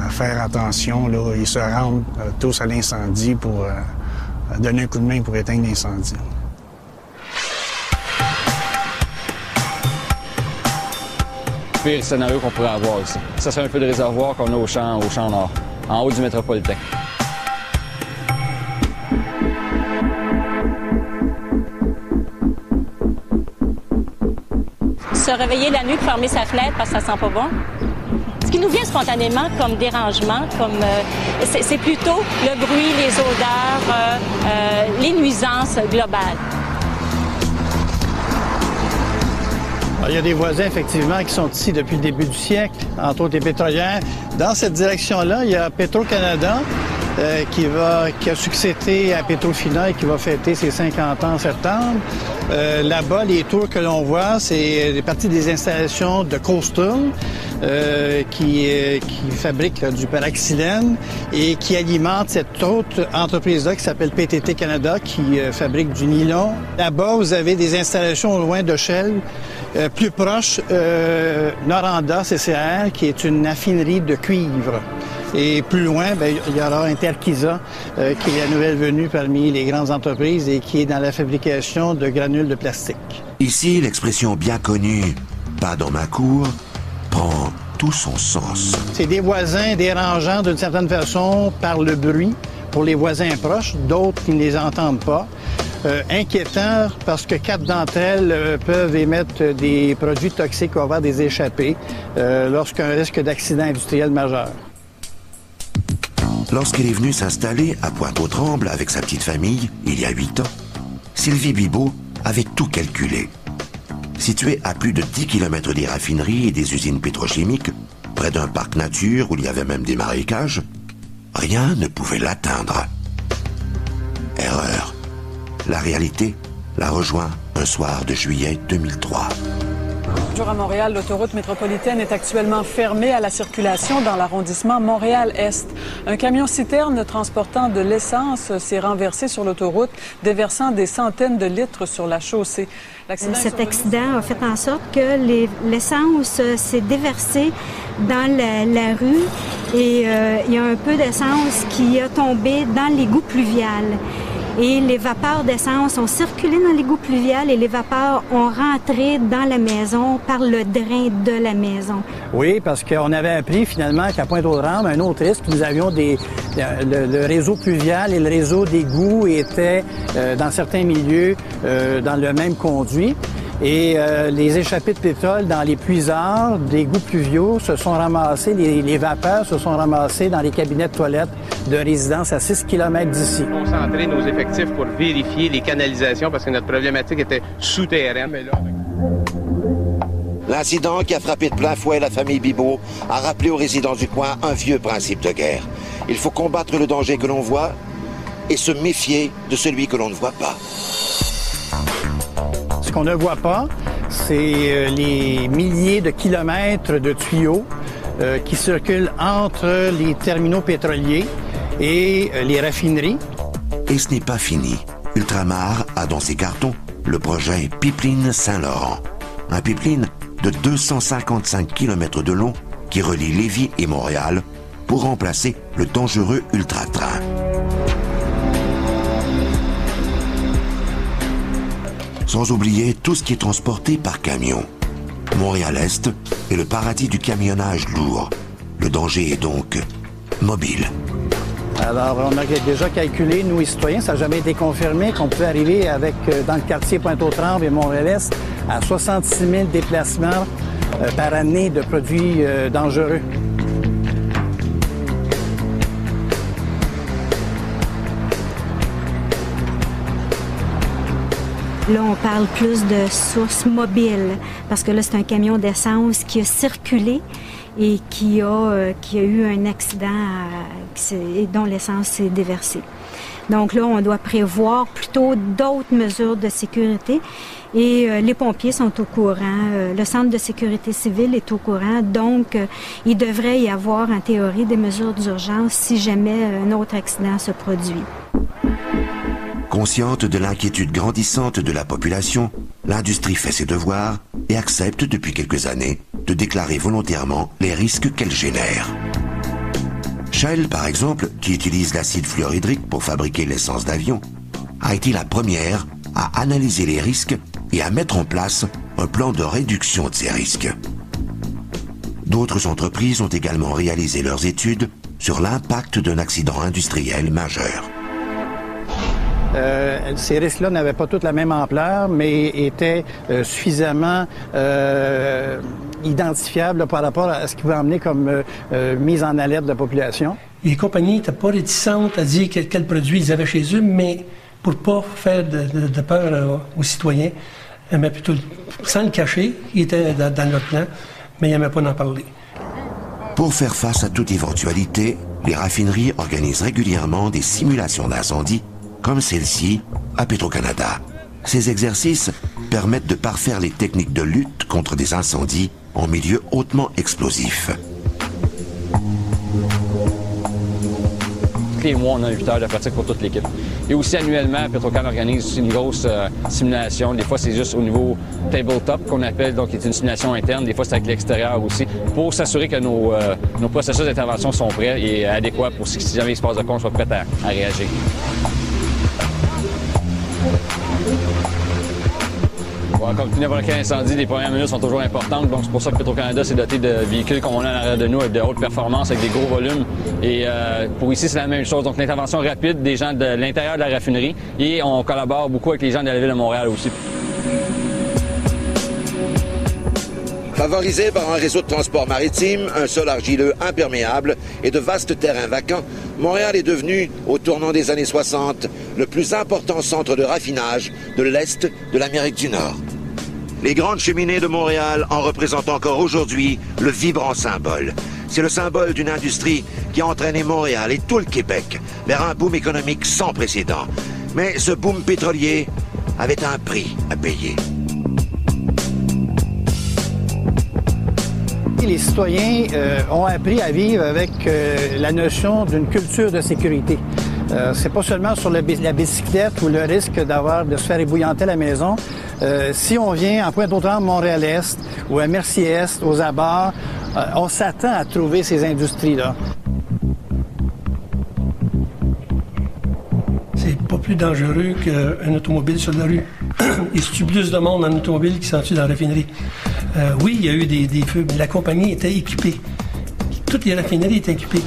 faire attention là, et se rendre tous à l'incendie pour donner un coup de main pour éteindre l'incendie. Le pire scénario qu'on pourrait avoir ici. Ça, c'est un peu de réservoir qu'on a au champ nord, en haut du métropolitain. Se réveiller la nuit, fermer sa fenêtre parce que ça sent pas bon. Ce qui nous vient spontanément comme dérangement, c'est plutôt le bruit, les odeurs, les nuisances globales. Il y a des voisins, effectivement, qui sont ici depuis le début du siècle, entre autres les pétrolières. Dans cette direction-là, il y a Petro-Canada qui a succédé à Petrofina et qui va fêter ses 50 ans en septembre. Là-bas, les tours que l'on voit, c'est des parties des installations de Coastal qui fabrique du paraxylène et qui alimente cette autre entreprise-là qui s'appelle PTT Canada qui fabrique du nylon. Là-bas, vous avez des installations au loin de Shell. Plus proche, Noranda CCR, qui est une affinerie de cuivre. Et plus loin, il y aura Interkisa, qui est la nouvelle venue parmi les grandes entreprises et qui est dans la fabrication de granules de plastique. Ici, l'expression bien connue « pas dans ma cour » prend tout son sens. C'est des voisins dérangeants d'une certaine façon par le bruit pour les voisins proches, d'autres qui ne les entendent pas. Inquiétant parce que 4 d'entre elles peuvent émettre des produits toxiques ou avoir des échappées lorsqu'un risque d'accident industriel majeur. Lorsqu'elle est venue s'installer à Pointe-aux-Trembles avec sa petite famille, il y a 8 ans, Sylvie Bibeau avait tout calculé. Située à plus de 10 km des raffineries et des usines pétrochimiques, près d'un parc nature où il y avait même des marécages, rien ne pouvait l'atteindre. Erreur. La réalité la rejoint un soir de juillet 2003. Toujours à Montréal, l'autoroute métropolitaine est actuellement fermée à la circulation dans l'arrondissement Montréal-Est. Un camion-citerne transportant de l'essence s'est renversé sur l'autoroute, déversant des centaines de litres sur la chaussée. Cet accident a fait en sorte que l'essence s'est déversée dans la rue et il y a un peu d'essence qui a tombé dans l'égout pluvial. Et les vapeurs d'essence ont circulé dans l'égout pluvial et les vapeurs ont rentré dans la maison par le drain de la maison. Oui, parce qu'on avait appris finalement qu'à Pointe-aux-Trembles, un autre risque, nous avions le réseau pluvial et le réseau d'égouts étaient dans certains milieux dans le même conduit. Et les échappées de pétrole dans les puisards d'égouts pluviaux se sont ramassées, les vapeurs se sont ramassées dans les cabinets de toilettes de résidence à 6 km d'ici. Concentrer nos effectifs pour vérifier les canalisations parce que notre problématique était souterraine. L'incident qui a frappé de plein fouet la famille Bibeau a rappelé aux résidents du coin un vieux principe de guerre. Il faut combattre le danger que l'on voit et se méfier de celui que l'on ne voit pas. Ce qu'on ne voit pas, c'est les milliers de kilomètres de tuyaux qui circulent entre les terminaux pétroliers et les raffineries. Et ce n'est pas fini. Ultramar a dans ses cartons le projet Pipeline Saint-Laurent. Un pipeline de 255 km de long qui relie Lévis et Montréal pour remplacer le dangereux Ultra-Train. Sans oublier tout ce qui est transporté par camion. Montréal-Est est le paradis du camionnage lourd. Le danger est donc mobile. Alors, on a déjà calculé, nous les citoyens, ça n'a jamais été confirmé, qu'on peut arriver dans le quartier Pointe-aux-Trembles et Montréal-Est à 66 000 déplacements par année de produits dangereux. Là, on parle plus de sources mobiles, parce que là, c'est un camion d'essence qui a circulé et qui a eu un accident et dont l'essence s'est déversée. Donc là, on doit prévoir plutôt d'autres mesures de sécurité et les pompiers sont au courant. Le Centre de sécurité civile est au courant, donc il devrait y avoir en théorie des mesures d'urgence si jamais un autre accident se produit. Consciente de l'inquiétude grandissante de la population, l'industrie fait ses devoirs et accepte depuis quelques années de déclarer volontairement les risques qu'elle génère. Shell, par exemple, qui utilise l'acide fluorhydrique pour fabriquer l'essence d'avion, a été la première à analyser les risques et à mettre en place un plan de réduction de ces risques. D'autres entreprises ont également réalisé leurs études sur l'impact d'un accident industriel majeur. Ces risques-là n'avaient pas toute la même ampleur, mais étaient suffisamment identifiables par rapport à ce qui pouvait amener comme mise en alerte de la population. Les compagnies n'étaient pas réticentes à dire quels produits ils avaient chez eux, mais pour ne pas faire de peur aux citoyens, mais plutôt sans le cacher, il était dans leur plan, mais ils n'aimaient pas en parler. Pour faire face à toute éventualité, les raffineries organisent régulièrement des simulations d'incendie comme celle-ci à Petro-Canada. Ces exercices permettent de parfaire les techniques de lutte contre des incendies en milieu hautement explosif. Tous les mois, on a 8 heures de pratique pour toute l'équipe. Et aussi annuellement, Petro-Can organise une grosse simulation. Des fois, c'est juste au niveau tabletop qu'on appelle, donc c'est une simulation interne. Des fois, c'est avec l'extérieur aussi, pour s'assurer que nos processus d'intervention sont prêts et adéquats pour si jamais il se passe de quoi, on soit prêt à réagir. Bon, comme n'importe quel incendie, les premières minutes sont toujours importantes. Donc, c'est pour ça que Petro-Canada s'est doté de véhicules comme on a en arrière de nous, avec de haute performance, avec des gros volumes. Et pour ici, c'est la même chose. Donc, l'intervention rapide des gens de l'intérieur de la raffinerie. Et on collabore beaucoup avec les gens de la ville de Montréal aussi. Favorisé par un réseau de transport maritime, un sol argileux imperméable et de vastes terrains vacants, Montréal est devenu, au tournant des années 60, le plus important centre de raffinage de l'Est de l'Amérique du Nord. Les grandes cheminées de Montréal en représentent encore aujourd'hui le vibrant symbole. C'est le symbole d'une industrie qui a entraîné Montréal et tout le Québec vers un boom économique sans précédent. Mais ce boom pétrolier avait un prix à payer. Les citoyens ont appris à vivre avec la notion d'une culture de sécurité. C'est pas seulement sur la bicyclette ou le risque de se faire ébouillanter à la maison. Si on vient en Pointe-aux-Trembles, Montréal-Est ou à Mercier-Est, aux abords, on s'attend à trouver ces industries-là. C'est pas plus dangereux qu'un automobile sur la rue. Il se tue plus de monde en automobile qui s'en tue dans la raffinerie. Oui, il y a eu des feux, mais la compagnie était équipée. Toutes les raffineries étaient équipées.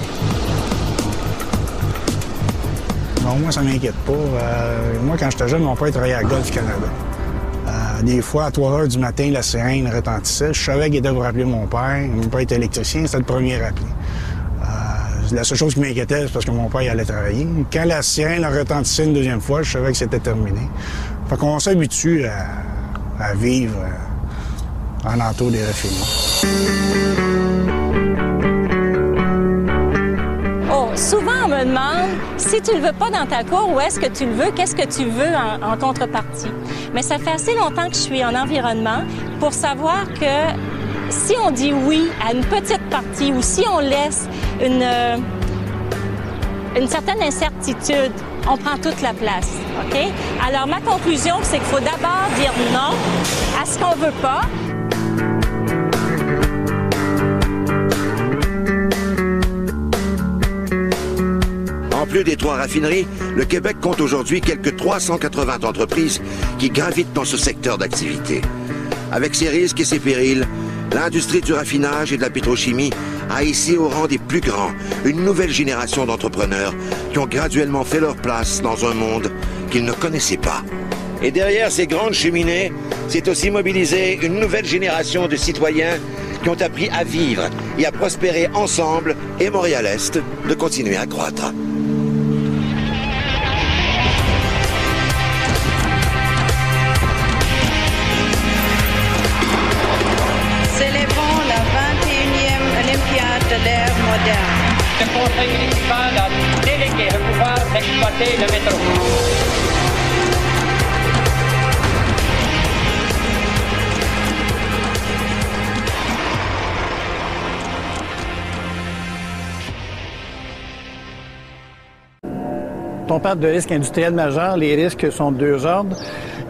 Non, moi, ça m'inquiète pas. Moi, quand j'étais jeune, mon père travaillait à Golf Canada. Des fois, à 3 heures du matin, la sirène retentissait. Je savais qu'il était pour appeler mon père. Mon père était électricien, c'était le premier à appeler. La seule chose qui m'inquiétait, c'est parce que mon père allait travailler. Quand la sirène retentissait une deuxième fois, je savais que c'était terminé. Fait qu'on s'habitue à vivre en entour des raffineries. souvent, on me demande, si tu le veux pas dans ta cour, où est-ce que tu le veux? Qu'est-ce que tu veux en contrepartie? Mais ça fait assez longtemps que je suis en environnement pour savoir que si on dit oui à une petite partie ou si on laisse une certaine incertitude, on prend toute la place, OK? Alors, ma conclusion, c'est qu'il faut d'abord dire non à ce qu'on veut pas. En plus des 3 raffineries, le Québec compte aujourd'hui quelques 380 entreprises qui gravitent dans ce secteur d'activité. Avec ses risques et ses périls, l'industrie du raffinage et de la pétrochimie a ici au rang des plus grands une nouvelle génération d'entrepreneurs qui ont graduellement fait leur place dans un monde qu'ils ne connaissaient pas. Et derrière ces grandes cheminées, c'est aussi mobilisé une nouvelle génération de citoyens qui ont appris à vivre et à prospérer ensemble et Montréal-Est de continuer à croître. Célébrons la 21e Olympiade de l'ère moderne. Le conseil municipal a délégué le pouvoir d'exploiter le métro. Quand on parle de risques industriels majeurs, les risques sont de 2 ordres.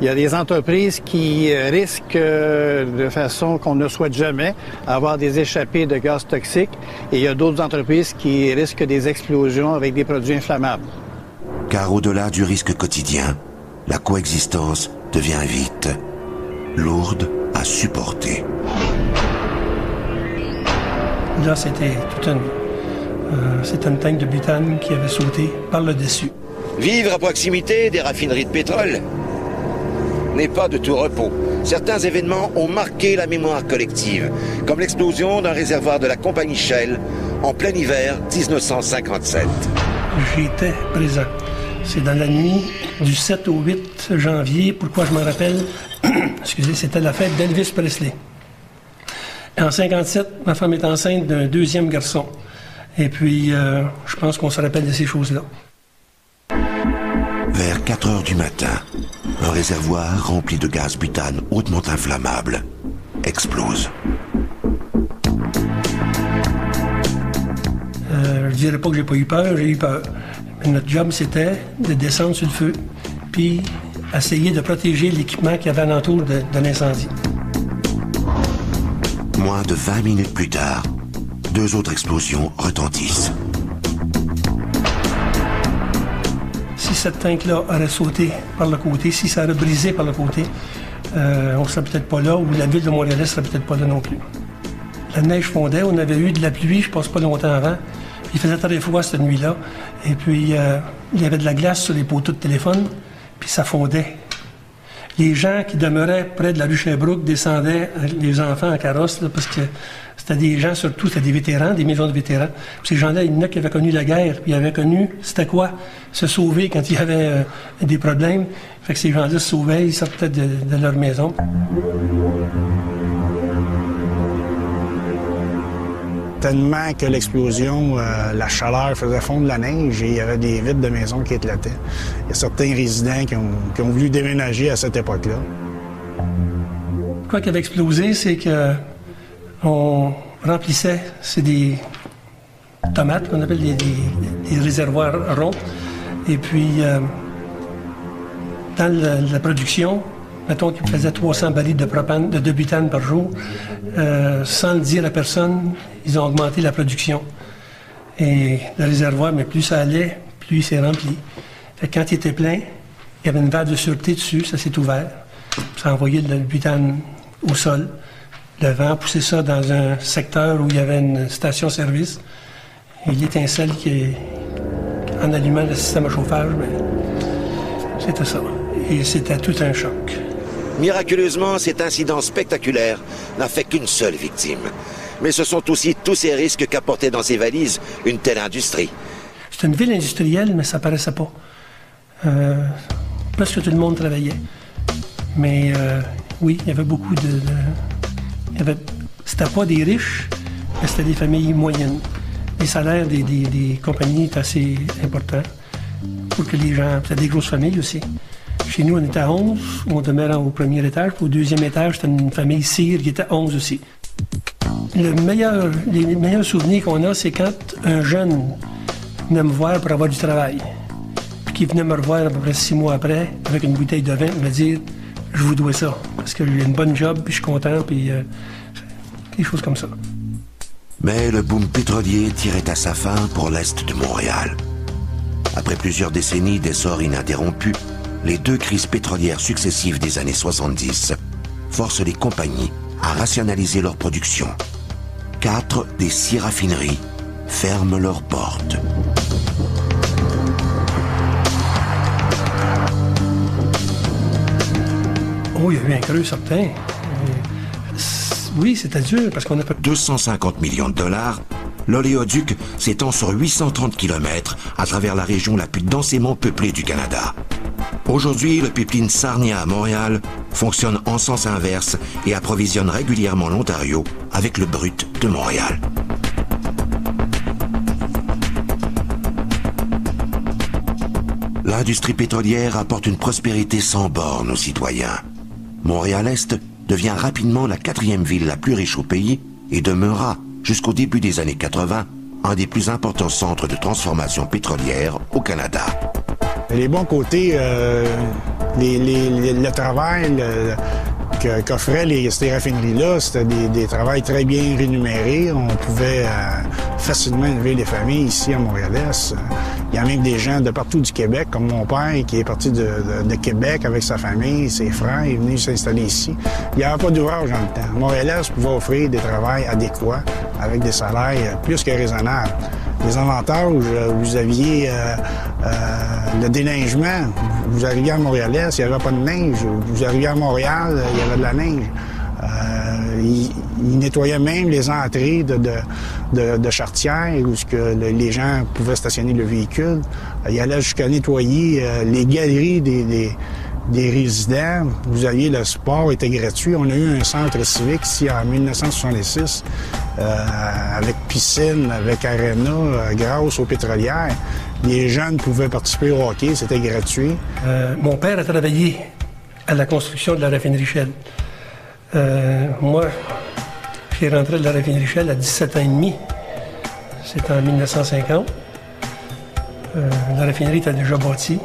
Il y a des entreprises qui risquent de façon qu'on ne souhaite jamais avoir des échappées de gaz toxiques et il y a d'autres entreprises qui risquent des explosions avec des produits inflammables. Car au-delà du risque quotidien, la coexistence devient vite lourde à supporter. Là, c'était toute une tank de butane qui avait sauté par le dessus. Vivre à proximité des raffineries de pétrole n'est pas de tout repos. Certains événements ont marqué la mémoire collective, comme l'explosion d'un réservoir de la compagnie Shell en plein hiver 1957. J'étais présent. C'est dans la nuit du 7 au 8 janvier. Pourquoi je m'en rappelle? Excusez, c'était la fête d'Elvis Presley. En 57, ma femme est enceinte d'un 2e garçon. Et puis, je pense qu'on se rappelle de ces choses-là. Vers 4 heures du matin, un réservoir rempli de gaz butane hautement inflammable explose. Je dirais pas que j'ai pas eu peur, j'ai eu peur. Mais notre job, c'était de descendre sur le feu, puis essayer de protéger l'équipement qu'il y avait alentour de l'incendie. Moins de 20 minutes plus tard, 2 autres explosions retentissent. Si cette tank-là aurait sauté par le côté, si ça aurait brisé par le côté, on ne serait peut-être pas là, ou la ville de Montréal ne serait peut-être pas là non plus. La neige fondait, on avait eu de la pluie, je pense pas longtemps avant. Il faisait très froid cette nuit-là. Et puis, il y avait de la glace sur les poteaux de téléphone, puis ça fondait. Les gens qui demeuraient près de la rue Sherbrooke descendaient, les enfants en carrosse, là, parce que c'était des gens, surtout, c'était des vétérans, des maisons de vétérans. Puis ces gens-là, il y en a qui avaient connu la guerre, puis ils avaient connu, c'était quoi? Se sauver quand il y avait des problèmes. Fait que ces gens-là se sauvaient, ils sortaient de leur maison. Tellement que l'explosion, la chaleur faisait fondre la neige et il y avait des vitres de maisons qui éclataient. Il y a certains résidents qui ont voulu déménager à cette époque-là. Quoi qui avait explosé, c'est que on remplissait, c'est des tomates qu'on appelle des réservoirs ronds. Et puis, dans la production, mettons qu'ils faisaient 300 barils de butane par jour, sans le dire à personne, ils ont augmenté la production. Et le réservoir, mais plus ça allait, plus il s'est rempli. Fait que quand il était plein, il y avait une valve de sûreté dessus, ça s'est ouvert. Ça a envoyé de la butane au sol. Le vent poussait ça dans un secteur où il y avait une station-service. Et l'étincelle en allumant le système à chauffage, mais c'était ça. Et c'était tout un choc. Miraculeusement, cet incident spectaculaire n'a fait qu'une seule victime. Mais ce sont aussi tous ces risques qu'apportait dans ses valises une telle industrie. C'est une ville industrielle, mais ça paraissait pas. Presque tout le monde travaillait. Mais oui, il y avait beaucoup de... C'était pas des riches, mais c'était des familles moyennes. les salaires des compagnies est assez important pour que les gens... C'est des grosses familles aussi. Chez nous, on était à 11, où on demeurait au premier étage. Puis au deuxième étage, c'était une famille cire qui était 11 aussi. Les meilleurs souvenirs qu'on a, c'est quand un jeune venait me voir pour avoir du travail. Puis qui venait me revoir à peu près 6 mois après, avec une bouteille de vin, me dire « Je vous dois ça, parce que j'ai une bonne job, puis je suis content, puis des choses comme ça. » Mais le boom pétrolier tirait à sa fin pour l'est de Montréal. Après plusieurs décennies d'essor ininterrompu, les 2 crises pétrolières successives des années 70 forcent les compagnies à rationaliser leur production. 4 des 6 raffineries ferment leurs portes. Oh, il y a eu un creux certain. Oui, c'était dur parce qu'on a... 250 millions de dollars, l'oléoduc s'étend sur 830 km à travers la région la plus densément peuplée du Canada. Aujourd'hui, le pipeline Sarnia à Montréal fonctionne en sens inverse et approvisionne régulièrement l'Ontario avec le brut de Montréal. L'industrie pétrolière apporte une prospérité sans bornes aux citoyens. Montréal-Est devient rapidement la 4e ville la plus riche au pays et demeura, jusqu'au début des années 80, un des plus importants centres de transformation pétrolière au Canada. Les bons côtés, le travail qu'offraient ces raffineries-là, c'était des travails très bien rémunérés. On pouvait facilement élever les familles ici à Montréal-Est. Il y a même des gens de partout du Québec, comme mon père, qui est parti de Québec avec sa famille, ses frères, il est venu s'installer ici. Il n'y avait pas d'ouvrage dans le temps. Montréal-Est pouvait offrir des travails adéquats avec des salaires plus que raisonnables. Les avantages, vous aviez le déneigement. Vous arriviez à Montréal-Est, il n'y avait pas de neige. Vous arriviez à Montréal, il y avait de la neige. Ils nettoyaient même les entrées de charretières où les gens pouvaient stationner le véhicule. Ils allaient jusqu'à nettoyer les galeries des résidents. Vous aviez le sport était gratuit. On a eu un centre civique ici en 1966 avec piscine, avec aréna, grâce aux pétrolières. Les jeunes pouvaient participer au hockey, c'était gratuit. Mon père a travaillé à la construction de la raffinerie Shell. Moi, j'ai rentré de la raffinerie Shell à 17 ans et demi. C'était en 1950. La raffinerie était déjà bâtie.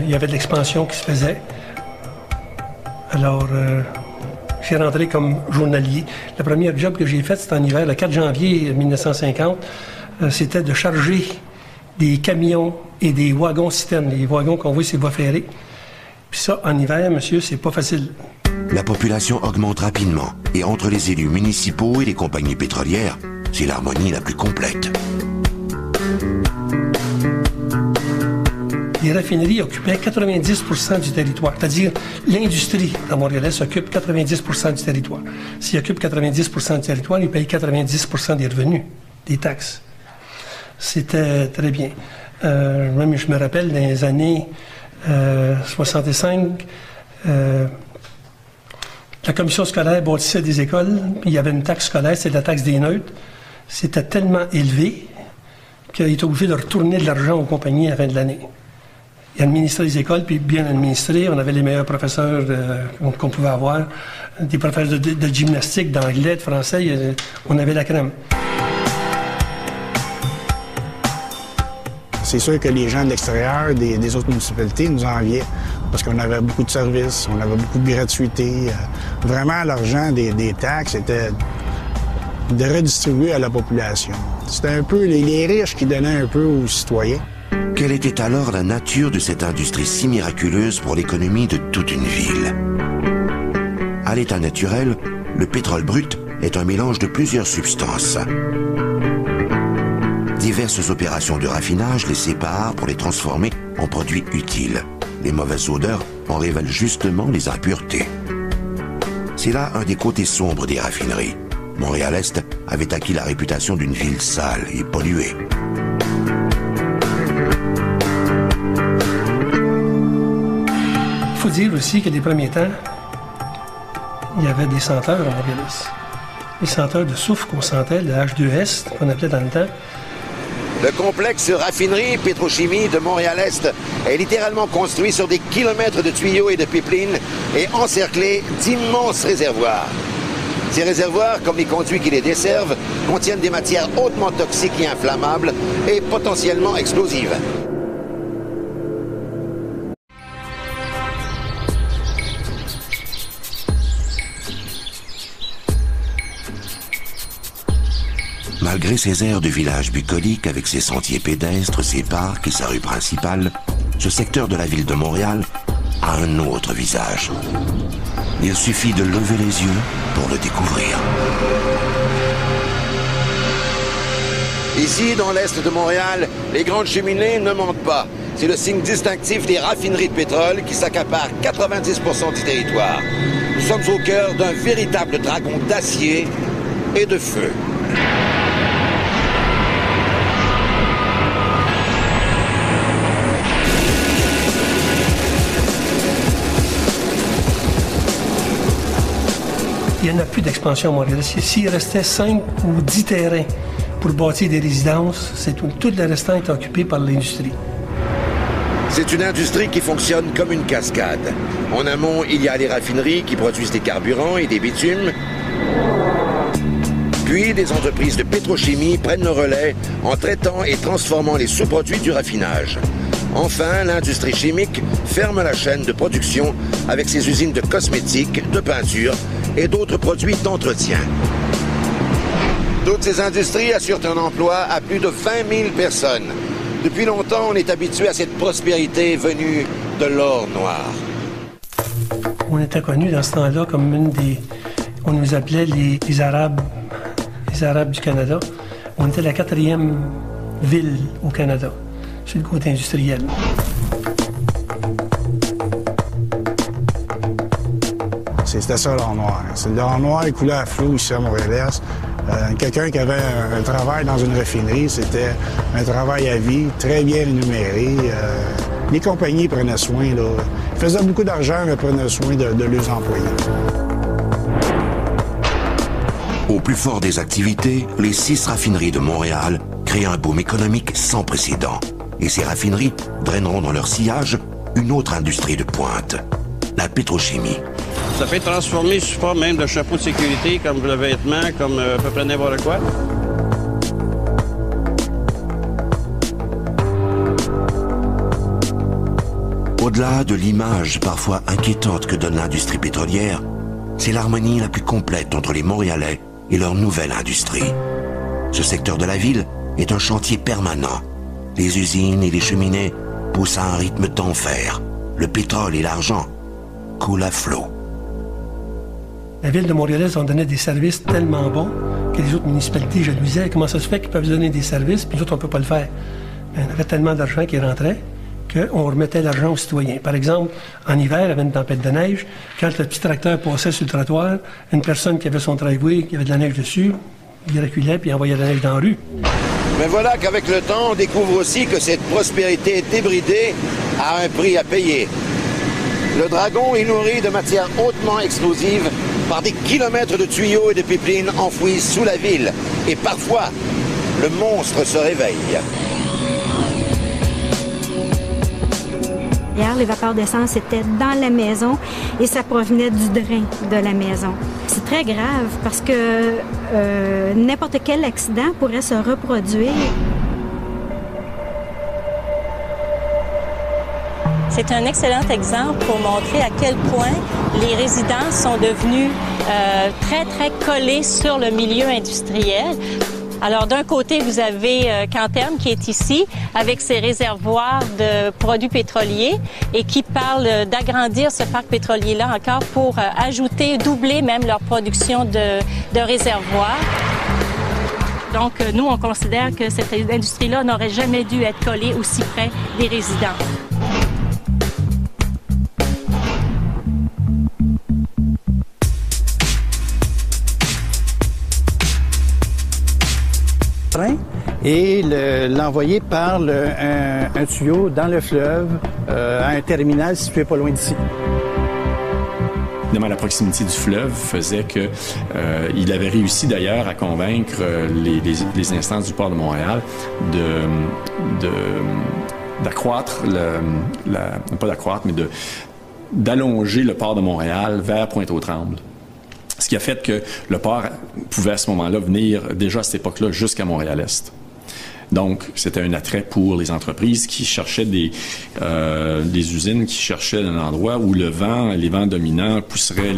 Il y avait de l'expansion qui se faisait. Alors, j'ai rentré comme journalier. Le premier job que j'ai fait, c'était en hiver, le 4 janvier 1950. C'était de charger des camions et des wagons-citernes, les wagons qu'on voit sur les voies ferrées. Puis ça, en hiver, monsieur, c'est pas facile. La population augmente rapidement et entre les élus municipaux et les compagnies pétrolières, c'est l'harmonie la plus complète. Les raffineries occupaient 90% du territoire, c'est-à-dire l'industrie à Montréal-Est occupe 90% du territoire. S'il occupe 90% du territoire, il paye 90% des revenus, des taxes. C'était très bien. Même je me rappelle, dans les années 65, la commission scolaire bâtissait des écoles, puis il y avait une taxe scolaire, c'est la taxe des neutres. C'était tellement élevé qu'il était obligé de retourner de l'argent aux compagnies à la fin de l'année. Il administrait les écoles, puis bien administré. On avait les meilleurs professeurs qu'on pouvait avoir, des professeurs de gymnastique, d'anglais, de français. On avait la crème. C'est sûr que les gens de l'extérieur, des autres municipalités, nous enviaient parce qu'on avait beaucoup de services, on avait beaucoup de gratuité. Vraiment, l'argent des taxes était de redistribuer à la population. C'était un peu les riches qui donnaient un peu aux citoyens. Quelle était alors la nature de cette industrie si miraculeuse pour l'économie de toute une ville? À l'état naturel, le pétrole brut est un mélange de plusieurs substances. Diverses opérations de raffinage les séparent pour les transformer en produits utiles. Les mauvaises odeurs en révèlent justement les impuretés. C'est là un des côtés sombres des raffineries. Montréal-Est avait acquis la réputation d'une ville sale et polluée. Il faut dire aussi que les premiers temps, il y avait des senteurs à Montréal-Est. les senteurs de soufre qu'on sentait, le H2S, qu'on appelait dans le temps. Le complexe raffinerie pétrochimie de Montréal-Est est littéralement construit sur des kilomètres de tuyaux et de pipelines et encerclé d'immenses réservoirs. Ces réservoirs, comme les conduits qui les desservent, contiennent des matières hautement toxiques et inflammables et potentiellement explosives. Malgré ses airs de village bucolique avec ses sentiers pédestres, ses parcs et sa rue principale, ce secteur de la ville de Montréal a un autre visage. Il suffit de lever les yeux pour le découvrir. Ici, dans l'est de Montréal, les grandes cheminées ne mentent pas. C'est le signe distinctif des raffineries de pétrole qui s'accaparent 90% du territoire. Nous sommes au cœur d'un véritable dragon d'acier et de feu. Il n'y en a plus d'expansion à Montréal. S'il restait 5 ou 10 terrains pour bâtir des résidences, c'est tout. Tout le restant est occupé par l'industrie. C'est une industrie qui fonctionne comme une cascade. En amont, il y a les raffineries qui produisent des carburants et des bitumes. Puis, des entreprises de pétrochimie prennent le relais en traitant et transformant les sous-produits du raffinage. Enfin, l'industrie chimique ferme la chaîne de production avec ses usines de cosmétiques, de peinture et d'autres produits d'entretien. Toutes ces industries assurent un emploi à plus de 20 000 personnes. Depuis longtemps, on est habitué à cette prospérité venue de l'or noir. On était connus dans ce temps-là comme une des... On nous appelait les Arabes du Canada. On était la 4e ville au Canada, sur le côté industriel. C'était ça l'or noir. C'est l'or noir qui coulait à flot ici à Montréal-Est. Quelqu'un qui avait un travail dans une raffinerie, c'était un travail à vie, très bien rémunéré. Les compagnies prenaient soin, là. Ils faisaient beaucoup d'argent, mais prenaient soin de leurs employés. Au plus fort des activités, les 6 raffineries de Montréal créent un boom économique sans précédent. Et ces raffineries draineront dans leur sillage une autre industrie de pointe, la pétrochimie. Ça peut être transformé sous forme même de chapeau de sécurité, comme le vêtement, comme à peu près n'importe quoi. Au-delà de l'image parfois inquiétante que donne l'industrie pétrolière, c'est l'harmonie la plus complète entre les Montréalais et leur nouvelle industrie. Ce secteur de la ville est un chantier permanent. Les usines et les cheminées poussent à un rythme d'enfer. Le pétrole et l'argent coulent à flot. La ville de Montréal on donnait des services tellement bons que les autres municipalités jalousaient. Comment ça se fait qu'ils peuvent donner des services, puis nous autres, on ne peut pas le faire? Mais on avait tellement d'argent qui rentrait qu'on remettait l'argent aux citoyens. Par exemple, en hiver, il y avait une tempête de neige. Quand le petit tracteur passait sur le trottoir, une personne qui avait son driveway, qui avait de la neige dessus, il reculait puis il envoyait de la neige dans la rue. Mais voilà qu'avec le temps, on découvre aussi que cette prospérité débridée a un prix à payer. Le dragon est nourri de matières hautement explosives par des kilomètres de tuyaux et de pipelines enfouis sous la ville. Et parfois, le monstre se réveille. Hier, les vapeurs d'essence étaient dans la maison et ça provenait du drain de la maison. C'est très grave parce que n'importe quel accident pourrait se reproduire. C'est un excellent exemple pour montrer à quel point les résidents sont devenus très, très collés sur le milieu industriel. Alors, d'un côté, vous avez Canterne qui est ici avec ses réservoirs de produits pétroliers et qui parle d'agrandir ce parc pétrolier-là encore pour ajouter, doubler même leur production de réservoirs. Donc, nous, on considère que cette industrie-là n'aurait jamais dû être collée aussi près des résidents. Et l'envoyer par un tuyau dans le fleuve à un terminal situé pas loin d'ici. Évidemment, la proximité du fleuve faisait que il avait réussi d'ailleurs à convaincre les instances du port de Montréal d'accroître pas d'accroître, mais d'allonger le port de Montréal vers Pointe-aux-Trembles. Ce qui a fait que le port pouvait à ce moment-là venir, déjà à cette époque-là, jusqu'à Montréal-Est. Donc, c'était un attrait pour les entreprises qui cherchaient des usines qui cherchaient un endroit où les vents dominants pousseraient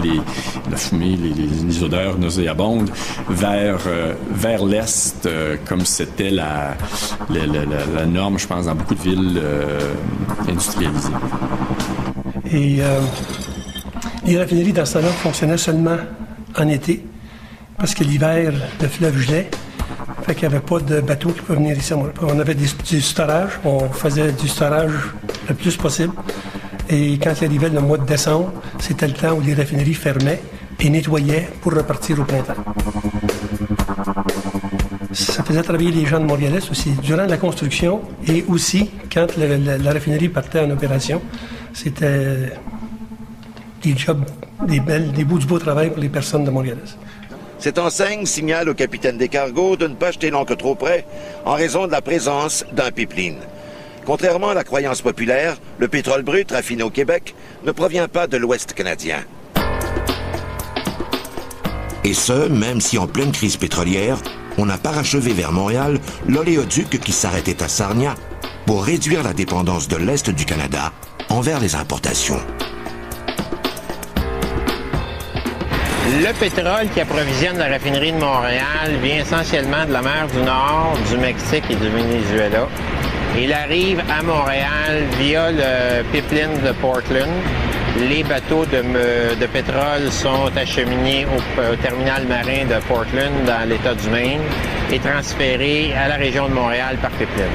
la fumée, les odeurs nauséabondes vers l'Est, comme c'était la norme, je pense, dans beaucoup de villes industrialisées. Et les raffineries, dans ce temps-là, fonctionnaient seulement en été, parce que l'hiver, le fleuve gelait. Fait qu'il n'y avait pas de bateaux qui pouvaient venir ici. On avait du storage. On faisait du storage le plus possible. Et quand il arrivait le mois de décembre, c'était le temps où les raffineries fermaient et nettoyaient pour repartir au printemps. Ça faisait travailler les gens de Montréal-Est aussi durant la construction et aussi quand la raffinerie partait en opération. C'était des jobs, des bouts du beau travail pour les personnes de Montréal-Est. Cette enseigne signale au capitaine des cargos de ne pas jeter l'ancre trop près en raison de la présence d'un pipeline. Contrairement à la croyance populaire, le pétrole brut raffiné au Québec ne provient pas de l'Ouest canadien. Et ce, même si en pleine crise pétrolière, on a parachevé vers Montréal l'oléoduc qui s'arrêtait à Sarnia pour réduire la dépendance de l'Est du Canada envers les importations. Le pétrole qui approvisionne la raffinerie de Montréal vient essentiellement de la mer du Nord, du Mexique et du Venezuela. Il arrive à Montréal via le pipeline de Portland. Les bateaux de pétrole sont acheminés au terminal marin de Portland dans l'État du Maine et transférés à la région de Montréal par pipeline.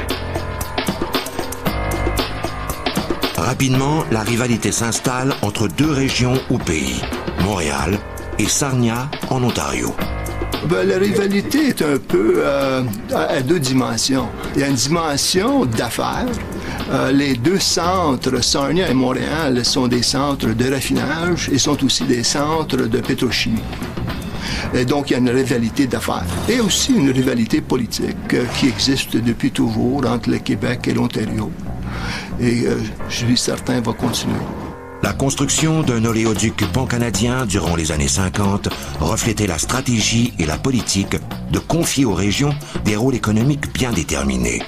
Rapidement, la rivalité s'installe entre deux régions ou pays, Montréal et Sarnia en Ontario. La rivalité est un peu à deux dimensions. Il y a une dimension d'affaires. Les deux centres, Sarnia et Montréal, sont des centres de raffinage et sont aussi des centres de pétrochimie. Et donc, il y a une rivalité d'affaires. Et aussi une rivalité politique qui existe depuis toujours entre le Québec et l'Ontario. Et je suis certain va continuer. La construction d'un oléoduc pan-canadien durant les années 50 reflétait la stratégie et la politique de confier aux régions des rôles économiques bien déterminés.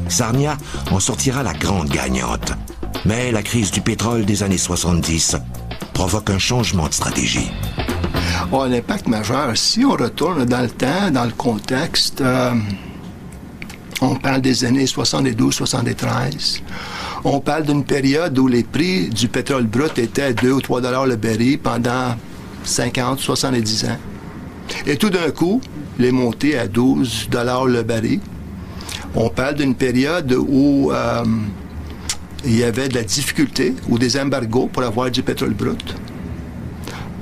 Sarnia en sortira la grande gagnante. Mais la crise du pétrole des années 70 provoque un changement de stratégie. Un impact majeur. Si on retourne dans le temps, dans le contexte, on parle des années 72-73. On parle d'une période où les prix du pétrole brut étaient 2 ou 3 $ le baril pendant 50, 70 ans. Et tout d'un coup, il est monté à 12 $ le baril. On parle d'une période où il y avait de la difficulté ou des embargos pour avoir du pétrole brut.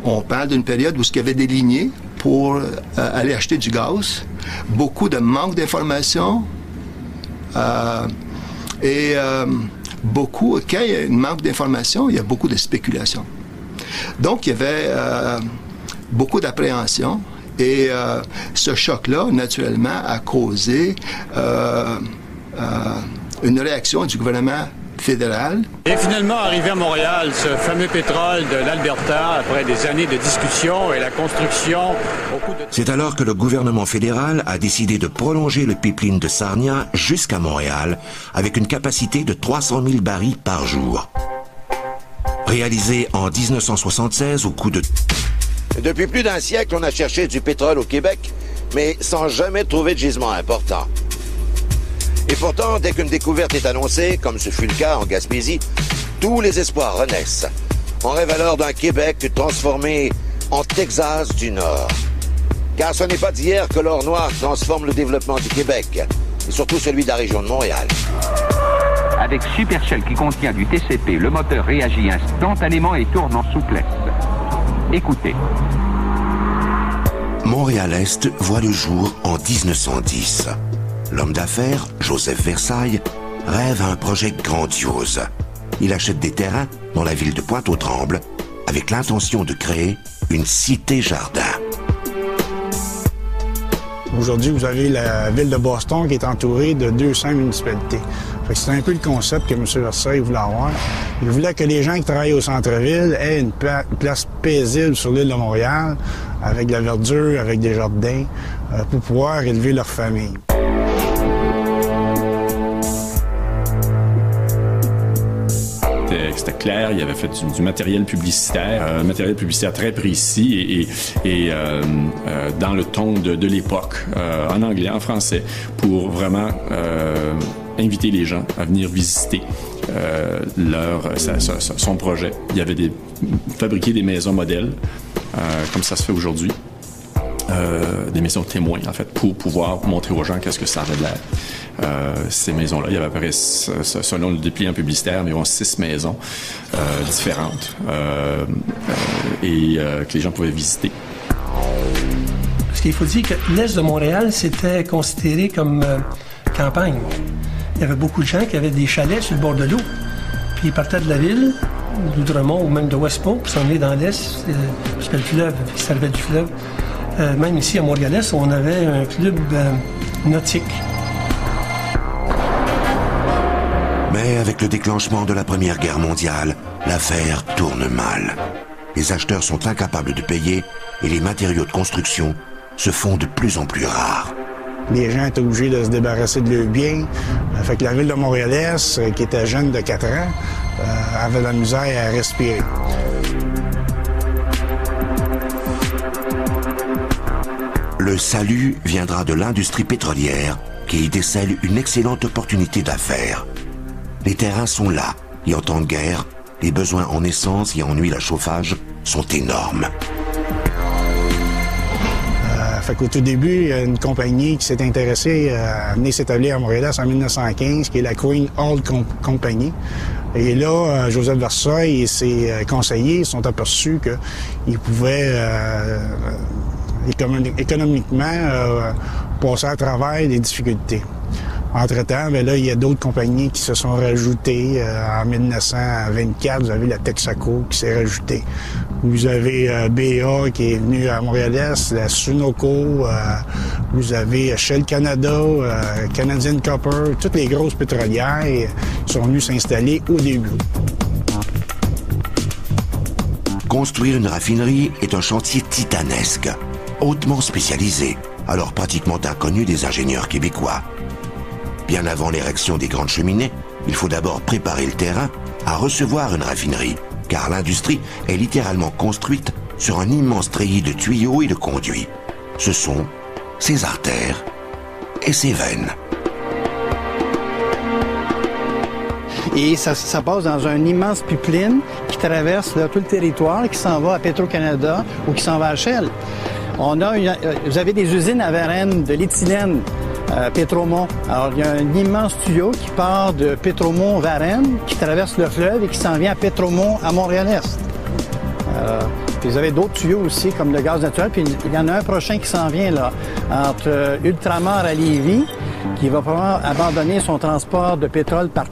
On parle d'une période où il y avait des lignées pour aller acheter du gaz. Beaucoup de manque d'informations beaucoup, quand il y a un manque d'informations, il y a beaucoup de spéculation. Donc, il y avait beaucoup d'appréhension et ce choc-là, naturellement, a causé une réaction du gouvernement fédéral. Et finalement, arrivé à Montréal, ce fameux pétrole de l'Alberta, après des années de discussion et la construction au coût de... C'est alors que le gouvernement fédéral a décidé de prolonger le pipeline de Sarnia jusqu'à Montréal avec une capacité de 300 000 barils par jour. Réalisé en 1976 au coût de... Depuis plus d'un siècle, on a cherché du pétrole au Québec, mais sans jamais trouver de gisement important. Et pourtant, dès qu'une découverte est annoncée, comme ce fut le cas en Gaspésie, tous les espoirs renaissent. On rêve alors d'un Québec transformé en Texas du Nord. Car ce n'est pas d'hier que l'or noir transforme le développement du Québec, et surtout celui de la région de Montréal. Avec Supershell qui contient du TCP, le moteur réagit instantanément et tourne en souplesse. Écoutez. Montréal-Est voit le jour en 1910. L'homme d'affaires, Joseph Versailles, rêve à un projet grandiose. Il achète des terrains dans la ville de Pointe-aux-Trembles avec l'intention de créer une cité-jardin. Aujourd'hui, vous avez la ville de Boston qui est entourée de 200 municipalités. C'est un peu le concept que M. Versailles voulait avoir. Il voulait que les gens qui travaillent au centre-ville aient une place paisible sur l'île de Montréal, avec de la verdure, avec des jardins, pour pouvoir élever leur famille. C'était clair, il avait fait du matériel publicitaire, un matériel publicitaire très précis et dans le ton de l'époque, en anglais, en français, pour vraiment inviter les gens à venir visiter son projet. Il y avait fabriqué des maisons modèles, comme ça se fait aujourd'hui. Des maisons témoins, en fait, pour pouvoir montrer aux gens qu'est-ce que ça avait de l'air. Ces maisons-là, il y avait à peu près, selon le dépliant publicitaire, environ 6 maisons différentes que les gens pouvaient visiter. Parce qu'il faut dire que l'Est de Montréal, c'était considéré comme campagne. Il y avait beaucoup de gens qui avaient des chalets sur le bord de l'eau. Puis ils partaient de la ville, d'Outremont ou même de Westmont, pour s'en aller dans l'Est, parce que le fleuve, il servait du fleuve. Même ici à Montréal-Est, on avait un club nautique. Mais avec le déclenchement de la Première Guerre mondiale, l'affaire tourne mal. Les acheteurs sont incapables de payer et les matériaux de construction se font de plus en plus rares. Les gens étaient obligés de se débarrasser de leurs biens. Fait que la ville de Montréal-Est, qui était jeune de 4 ans, avait de la misère à respirer. Le salut viendra de l'industrie pétrolière qui y décèle une excellente opportunité d'affaires. Les terrains sont là et en temps de guerre, les besoins en essence et en huile à chauffage sont énormes. Fait qu'au tout début, il y a une compagnie qui s'est intéressée à venir s'établir à Montréal en 1915, qui est la Queen Oil Company. Et là, Joseph Versailles et ses conseillers sont aperçus qu'ils pouvaient économiquement passer à travers des difficultés. Entre-temps, bien là, il y a d'autres compagnies qui se sont rajoutées. En 1924, vous avez la Texaco qui s'est rajoutée. Vous avez BA qui est venu à Montréal-Est, la Sunoco, vous avez Shell Canada, Canadian Copper, toutes les grosses pétrolières sont venues s'installer au début. Construire une raffinerie est un chantier titanesque, hautement spécialisé, alors pratiquement inconnu des ingénieurs québécois. Bien avant l'érection des grandes cheminées, il faut d'abord préparer le terrain à recevoir une raffinerie, car l'industrie est littéralement construite sur un immense treillis de tuyaux et de conduits. Ce sont ses artères et ses veines. Et ça passe dans un immense pipeline qui traverse là, tout le territoire, qui s'en va à Petro-Canada ou qui s'en va à Shell. Vous avez des usines à Varennes de l'éthylène, Pétromont. Alors, il y a un immense tuyau qui part de Pétromont-Varennes, qui traverse le fleuve et qui s'en vient à Pétromont, à Montréal-Est. Puis vous avez d'autres tuyaux aussi, comme le gaz naturel. Puis il y en a un prochain qui s'en vient, là, entre Ultramar à Lévis, qui va probablement abandonner son transport de pétrole par